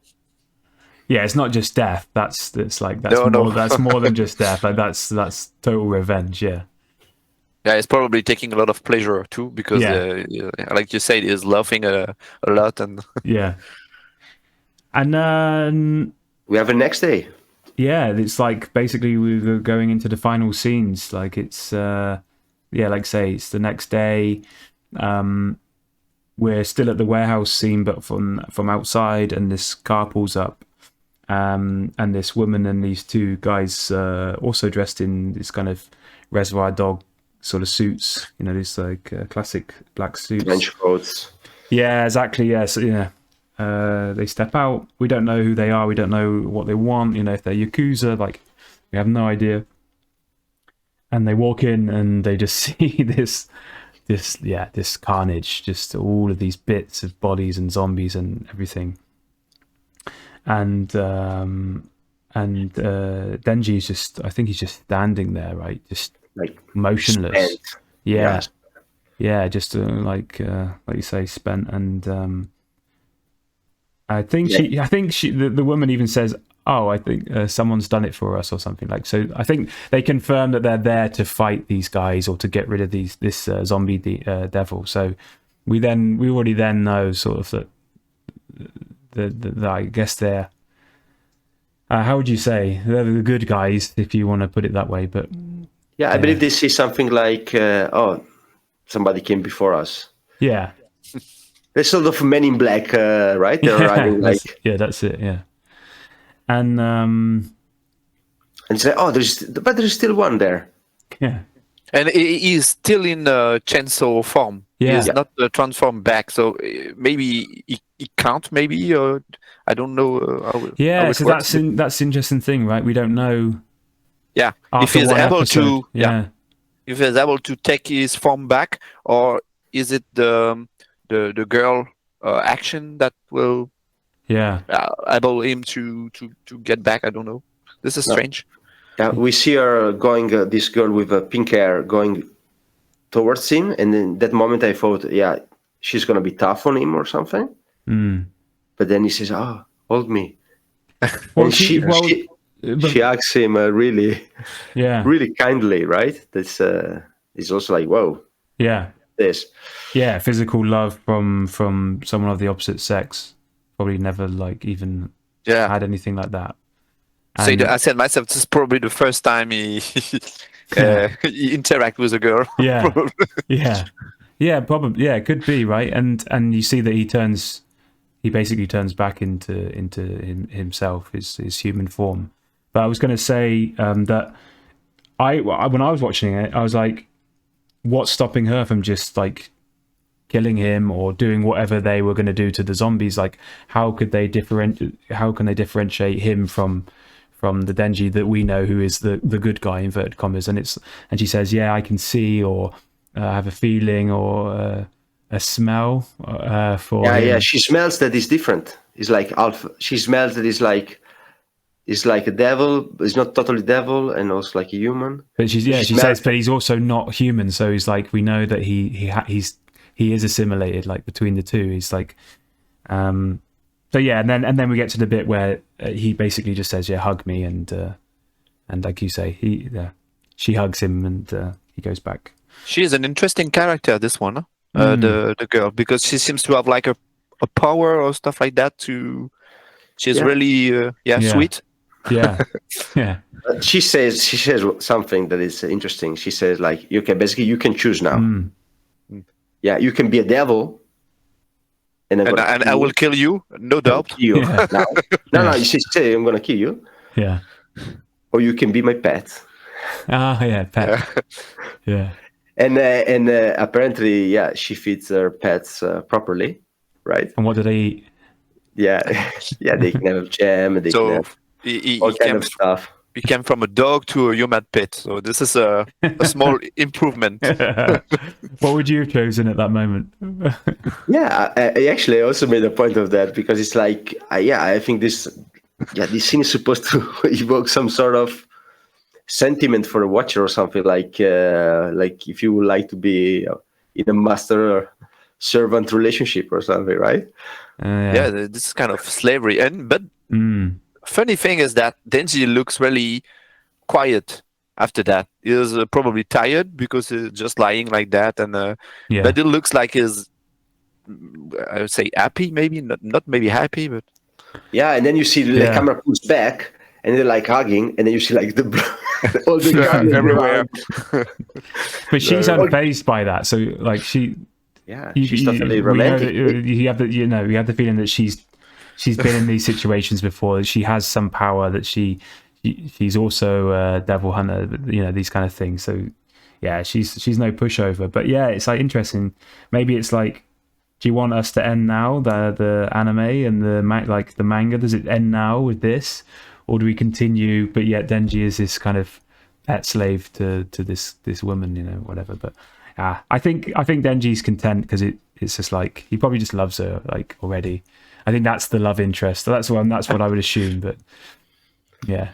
A: It's not just death. That's more than just death. Like that's total revenge. Yeah.
C: Yeah, it's probably taking a lot of pleasure too, because like you said, he's laughing a lot and.
A: Yeah. And
B: we have a next day.
A: Yeah, it's like basically we're going into the final scenes. Like it's like say it's the next day. We're still at the warehouse scene, but from outside, and this car pulls up, and this woman and these two guys also dressed in this kind of Reservoir Dog sort of suits, these like classic black suits,
B: trench coats.
A: Yeah, exactly. They step out. We don't know who they are. We don't know what they want. If they're Yakuza, like we have no idea. And they walk in and they just see this carnage, just all of these bits of bodies and zombies and everything. And Denji is just, I think he's just standing there, right? Just like motionless. Spent. Yeah. yeah, just like you say, spent. And I think the woman even says, "Oh, I think someone's done it for us," or something like. So I think they confirm that they're there to fight these guys or to get rid of this zombie devil. So we already know sort of that the I guess they're how would you say, they're the good guys, if you want to put it that way. But
B: I believe they see something like somebody came before us.
A: Yeah.
B: They're sort of Men in Black, right? They're arriving like...
A: That's it, yeah. And
B: say, there's still one there.
A: Yeah.
C: And he is still in chainsaw form.
A: Yeah.
C: He's not transformed back, so maybe he can't, maybe, or I don't know.
A: So that's interesting thing, right? We don't know.
C: Yeah, if he's able to...
A: Yeah.
C: If he's able to take his form back, or is it the girl action that will able him to get back? I don't know. This is strange.
B: Yeah, we see her going, this girl with pink hair going towards him, and in that moment I thought, she's gonna be tough on him or something. But then he says, "Oh, hold me."
A: Well,
B: and she asks him really kindly, right? That's it's also like, whoa.
A: Yeah.
B: This.
A: Yeah, physical love from someone of the opposite sex. Probably never even had anything like that.
C: So I said myself, this is probably the first time he interact with a girl.
A: Yeah. Probably. Yeah, it could be, right? And you see that he basically turns back into himself, his human form. But I was going to say that when I was watching it, I was like, what's stopping her from just killing him or doing whatever they were going to do to the zombies? Like, how can they differentiate him from the Denji that we know, who is the good guy, inverted commas? And she says, I can see or have a feeling or a smell for him.
B: She smells that is different. It's like alpha. She smells that is like a devil, but it's not totally devil, and also like a human.
A: But she says, but he's also not human. So he's like, we know that he is assimilated, between the two. He's like, so and then we get to the bit where he basically just says, hug me, and like you say, she hugs him, and he goes back.
C: She is an interesting character, this one, the girl, because she seems to have a power or stuff like that. She's really sweet.
A: Yeah.
B: She says something that is interesting. She says basically you can choose now. Yeah, you can be a devil. And
C: I will kill you, no doubt.
B: Kill you. No, you say I'm going to kill you.
A: Yeah.
B: Or you can be my pet.
A: Pet. Yeah.
B: And apparently, she feeds her pets properly, right?
A: And what do they eat?
B: Yeah, they can have jam, and they can have all kind of stuff.
C: We came from a dog to a human pet, so this is a small improvement.
A: What would you have chosen at that moment?
B: I actually also made a point of that, because it's like, I think this scene is supposed to evoke some sort of sentiment for a watcher or something, like if you would like to be in a master or servant relationship or something, right?
C: This is kind of slavery, but funny thing is that Denji looks really quiet after that. He is probably tired because he's just lying like that, and but it looks like he's, I would say, happy, maybe not maybe happy, but
B: and then you see the camera pulls back, and they're hugging, and then you see the blood all the blood
C: everywhere.
A: But she's unfazed by that, so
B: she's totally romantic.
A: You have the feeling that she's been in these situations before. That she has some power. That she's also a devil hunter. These kind of things. So she's no pushover. But it's interesting. Maybe it's do you want us to end now the anime and the manga? Does it end now with this, or do we continue? But yet Denji is this kind of pet slave to this woman, whatever. But I think Denji's content, because it's just he probably just loves her already. I think that's the love interest. So that's what I would assume. But and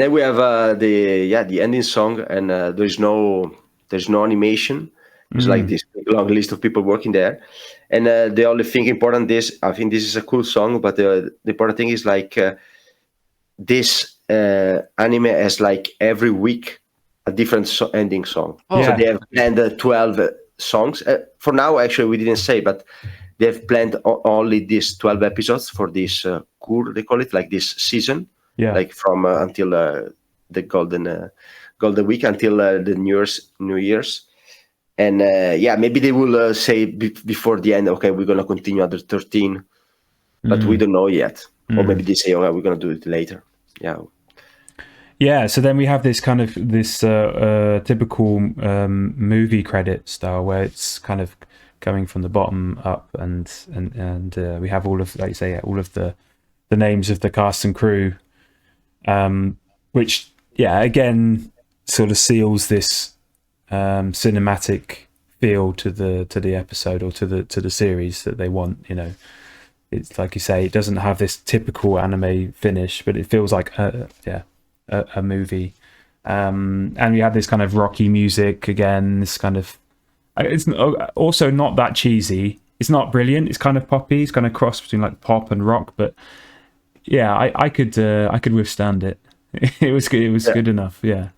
B: then we have the ending song, and there's no animation. It's like this long list of people working there. And the only thing important is, I think this is a cool song, but the important thing is like this anime has like every week a different ending song.
C: Oh.
B: So they have planned 12 songs. For now, actually, we didn't say, but they've planned only these 12 episodes for this kur, they call it, like this season.
A: Yeah.
B: Like from until the golden week, until the New Year's. And maybe they will say before the end, okay, we're going to continue under 13, but we don't know yet. Or maybe they say, we're going to do it later. Yeah.
A: Yeah, so then we have this kind of typical movie credit style where it's kind of going from the bottom up, and we have all of, like you say, all of the names of the cast and crew, which again sort of seals this cinematic feel to the episode or to the series that they want. You know, it's like you say, it doesn't have this typical anime finish, but it feels like a movie. And we have this kind of rocky music again. This kind of, it's also not that cheesy. It's not brilliant. It's kind of poppy. It's kind of cross between like pop and rock. But yeah, I could withstand it. It was good. It was good enough. Yeah.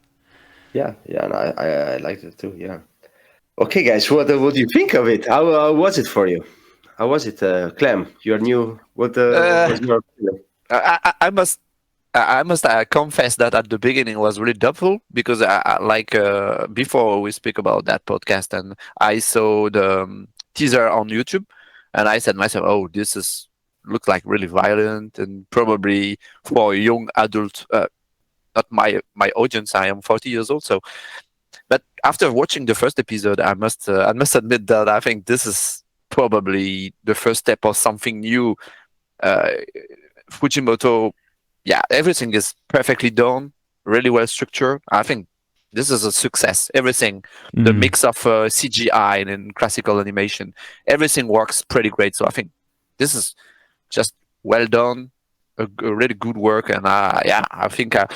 B: Yeah, and I liked it too. Yeah. Okay, guys, what do you think of it? How was it for you? How was it, Clem? You're new. What was your feeling?
C: I must confess that at the beginning was really doubtful, because before we speak about that podcast, and I saw the teaser on YouTube, and I said to myself, "Oh, this looks like really violent and probably for a young adult." Not my audience. I am 40 years old, so. But after watching the first episode, I must admit that I think this is probably the first step of something new. Fujimoto, everything is perfectly done, really well structured. I think this is a success. Everything, the mix of CGI and classical animation, everything works pretty great. So I think this is just well done. A really good work, and I think I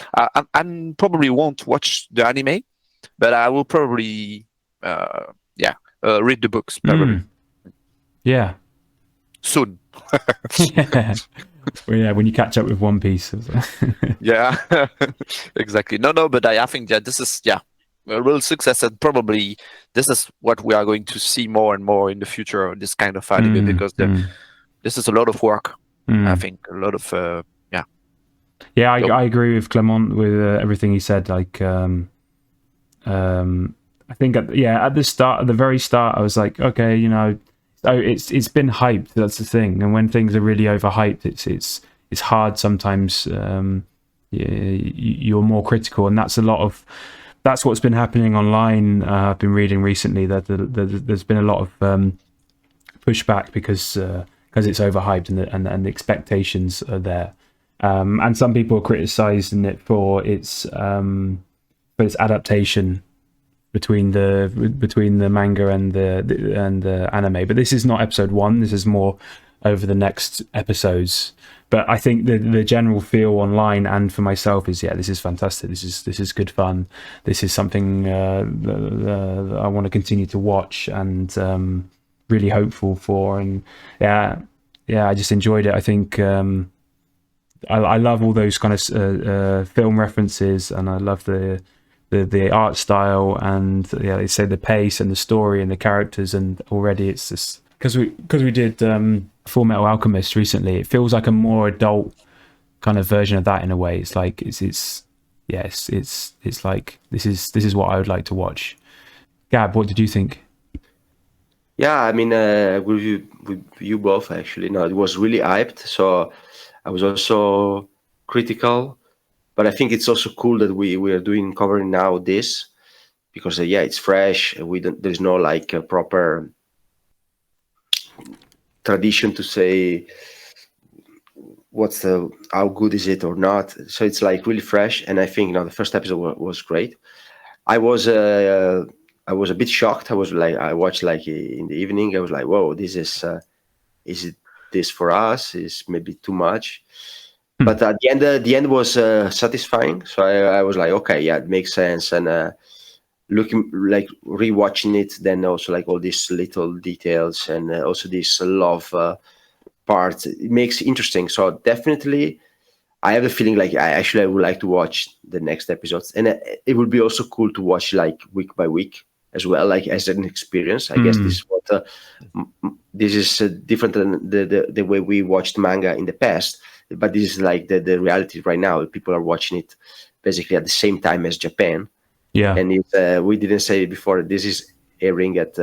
C: probably won't watch the anime, but I will probably read the books probably.
A: Yeah,
C: soon.
A: Well, when you catch up with One Piece.
C: Yeah, exactly. No, but I think that this is a real success, and probably this is what we are going to see more and more in the future, this kind of anime, because this is a lot of work. I think a lot of
A: I agree with Clement with everything he said. Like I think at the very start I was like, okay, it's been hyped, that's the thing, and when things are really overhyped, it's hard sometimes. You're more critical, and that's what's been happening online. I've been reading recently that there's been a lot of pushback because it's overhyped, and the expectations are there, and some people are criticizing it for its adaptation between the manga and the anime. But this is not episode 1. This is more over the next episodes. But I think the general feel online and for myself is this is fantastic. This is good fun. This is something that I want to continue to watch, and really hopeful for, and I just enjoyed it. I think I love all those kind of film references, and I love the art style, and they say the pace and the story and the characters, and already it's just because we did Full Metal Alchemist recently. It feels like a more adult kind of version of that in a way. It's like it's like this is what I would like to watch. Gab, what did you think?
B: Yeah, I mean, with you both, actually. No, it was really hyped. So I was also critical, but I think it's also cool that we are covering now this, because it's fresh. There's no like a proper tradition to say how good is it or not. So it's like really fresh, and I think the first episode was great. I was a bit shocked. I watched like in the evening. I was like, whoa, this is it this for us? Is maybe too much. But at the end was satisfying. So I was like, okay, it makes sense. And looking like rewatching it, then also like all these little details and also this love part, it makes it interesting. So definitely I have the feeling like I would like to watch the next episodes, and it would be also cool to watch like week by week as well, like as an experience. I guess this is what this is different than the way we watched manga in the past, but this is like the reality right now. People are watching it basically at the same time as Japan.
A: Yeah,
B: and we didn't say it before, this is airing at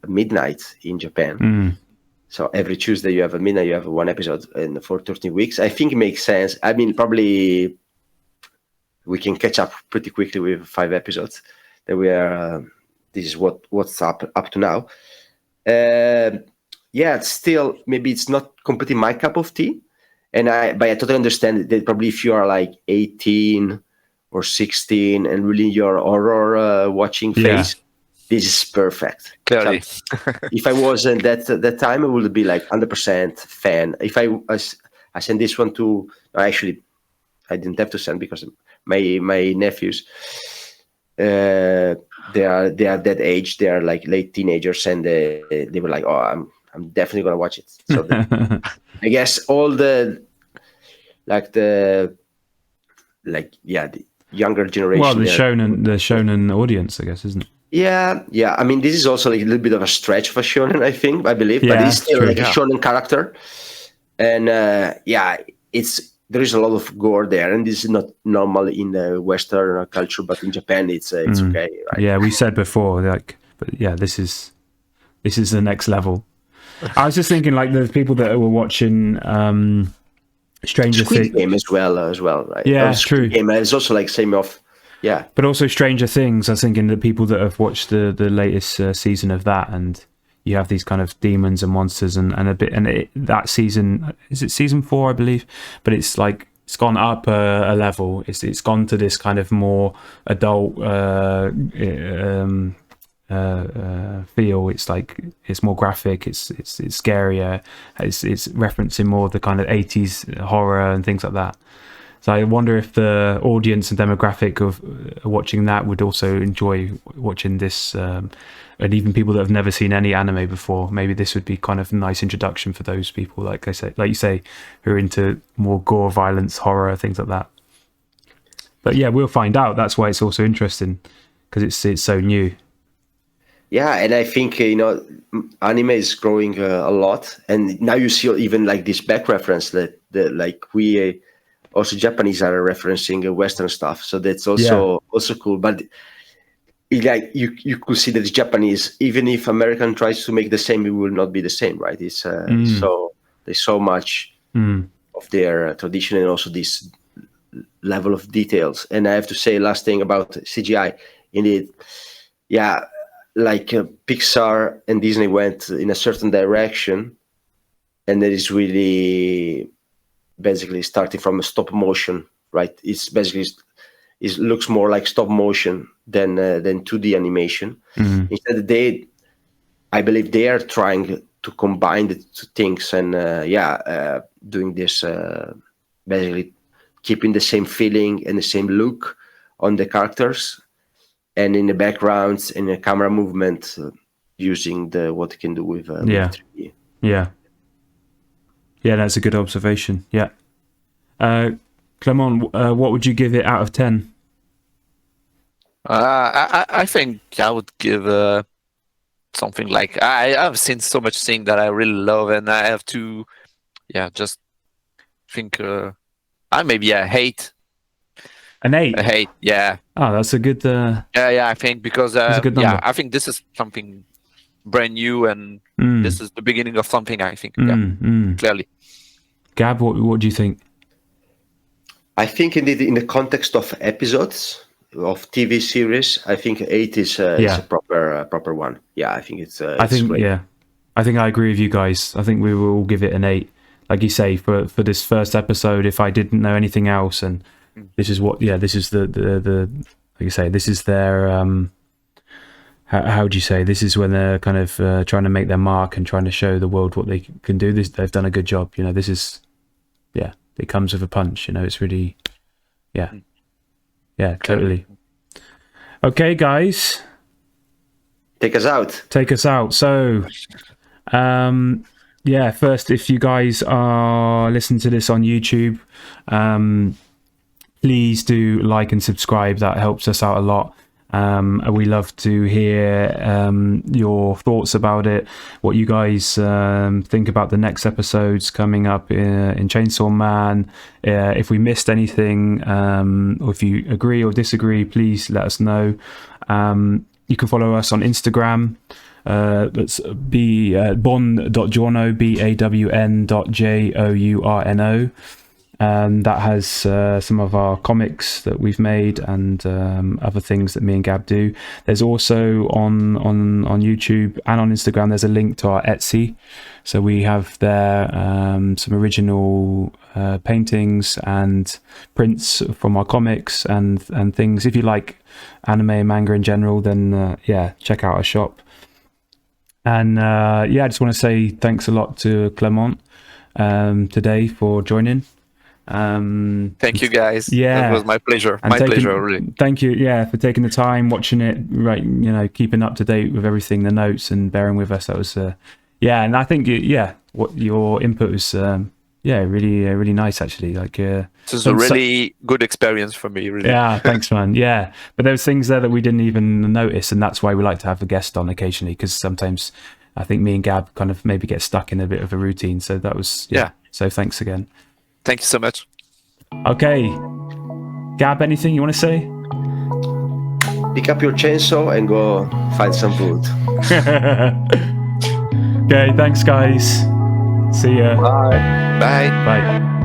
B: midnight in Japan. So every Tuesday you have a midnight, you have one episode, and for 13 weeks, I think it makes sense. I mean, probably we can catch up pretty quickly with 5 episodes. That we are. This is what's up to now. It's still, maybe it's not completely my cup of tea, but I totally understand that probably if you are like 18 or 16 and really your horror watching phase, this is perfect.
C: Clearly.
B: So if I wasn't that time, I would be like 100% fan. If I send this one to, actually I didn't have to send because my nephews, they are that age, they are like late teenagers, and they were like, oh, I'm definitely gonna watch it. So I guess all the younger generation.
A: Well, the shonen audience, I guess, isn't it?
B: Yeah. I mean, this is also like a little bit of a stretch for shonen, I think, I believe, but it's still like a shonen character, and there is a lot of gore there, and this is not normal in the Western culture, but in Japan, it's okay. Right?
A: Yeah, we said before, this is the next level. I was just thinking, like the people that were watching Stranger Things,
B: Squid Game as well, right?
A: Yeah, true.
B: Game, it's also like same off. Yeah,
A: but also Stranger Things. I was thinking the people that have watched the latest season of that, and you have these kind of demons and monsters and a bit. And that season, is it season 4, I believe? But it's like it's gone up a level. It's gone to this kind of more adult feel. It's like it's more graphic. It's scarier. It's referencing more of the kind of 80s horror and things like that. So I wonder if the audience and demographic of watching that would also enjoy watching this, and even people that have never seen any anime before. Maybe this would be kind of a nice introduction for those people, like you say, who are into more gore, violence, horror, things like that. But yeah, we'll find out. That's why it's also interesting, because it's so new.
B: Yeah, and I think anime is growing a lot, and now you see even like this back reference that we. Also, Japanese are referencing Western stuff, so that's also cool. But like you could see that it's Japanese, even if American tries to make the same, it will not be the same, right? It's so there's so much of their tradition and also this level of details. And I have to say, last thing about CGI, indeed, like Pixar and Disney went in a certain direction, and that is really. Basically starting from a stop motion, right? It's basically it looks more like stop motion than 2D animation. Instead, I believe they are trying to combine the two things and doing this basically keeping the same feeling and the same look on the characters, and in the backgrounds in the camera movement using what you can do with 3D.
A: Yeah, that's a good observation. Yeah. Clement, what would you give it out of 10?
C: I think I would give something like, I've seen so much thing that I really love, and I have to, just think, maybe a 8.
A: An 8?
C: A 8, yeah.
A: Oh, that's a good...
C: I think, because,
A: that's a good number.
C: I think this is something brand new, and this is the beginning of something, I think. Clearly.
A: Gab, what do you think?
B: I think indeed, in the context of episodes of TV series, I think 8 is a proper one. Yeah, I think it's. I think great.
A: I think I agree with you guys. I think we will all give it an 8. Like you say, for this first episode, if I didn't know anything else, and this is this is the like you say, this is their how would you say? This is when they're kind of trying to make their mark and trying to show the world what they can do. They've done a good job. This is, it comes with a punch. It's really, totally. Okay, guys.
B: Take us out.
A: So, first, if you guys are listening to this on YouTube, please do like and subscribe. That helps us out a lot. We love to hear your thoughts about it, what you guys think about the next episodes coming up in Chainsaw Man. If we missed anything, or if you agree or disagree, please let us know. You can follow us on Instagram. That's Bawnjourno, BAWN.JOURNO. That has some of our comics that we've made and other things that me and Gab do. There's also on YouTube and on Instagram, there's a link to our Etsy. So we have there some original paintings and prints from our comics and things. If you like anime and manga in general, then check out our shop. And I just want to say thanks a lot to Clement today for joining.
C: Thank you, guys.
A: Yeah,
C: that was my pleasure. Really.
A: Thank you, for taking the time, watching it, right? Keeping up to date with everything, the notes, and bearing with us. That was, and I think, what your input was, really nice actually. Like, it
C: was a really good experience for me. Really.
A: Yeah, thanks, man. Yeah, but there was things there that we didn't even notice, and that's why we like to have a guest on occasionally, because sometimes I think me and Gab kind of maybe get stuck in a bit of a routine. So that was So thanks again.
C: Thank you so much.
A: Okay. Gab, anything you want to say?
B: Pick up your chainsaw and go find some wood.
A: Okay, thanks, guys. See ya.
B: Bye.
C: Bye.
A: Bye.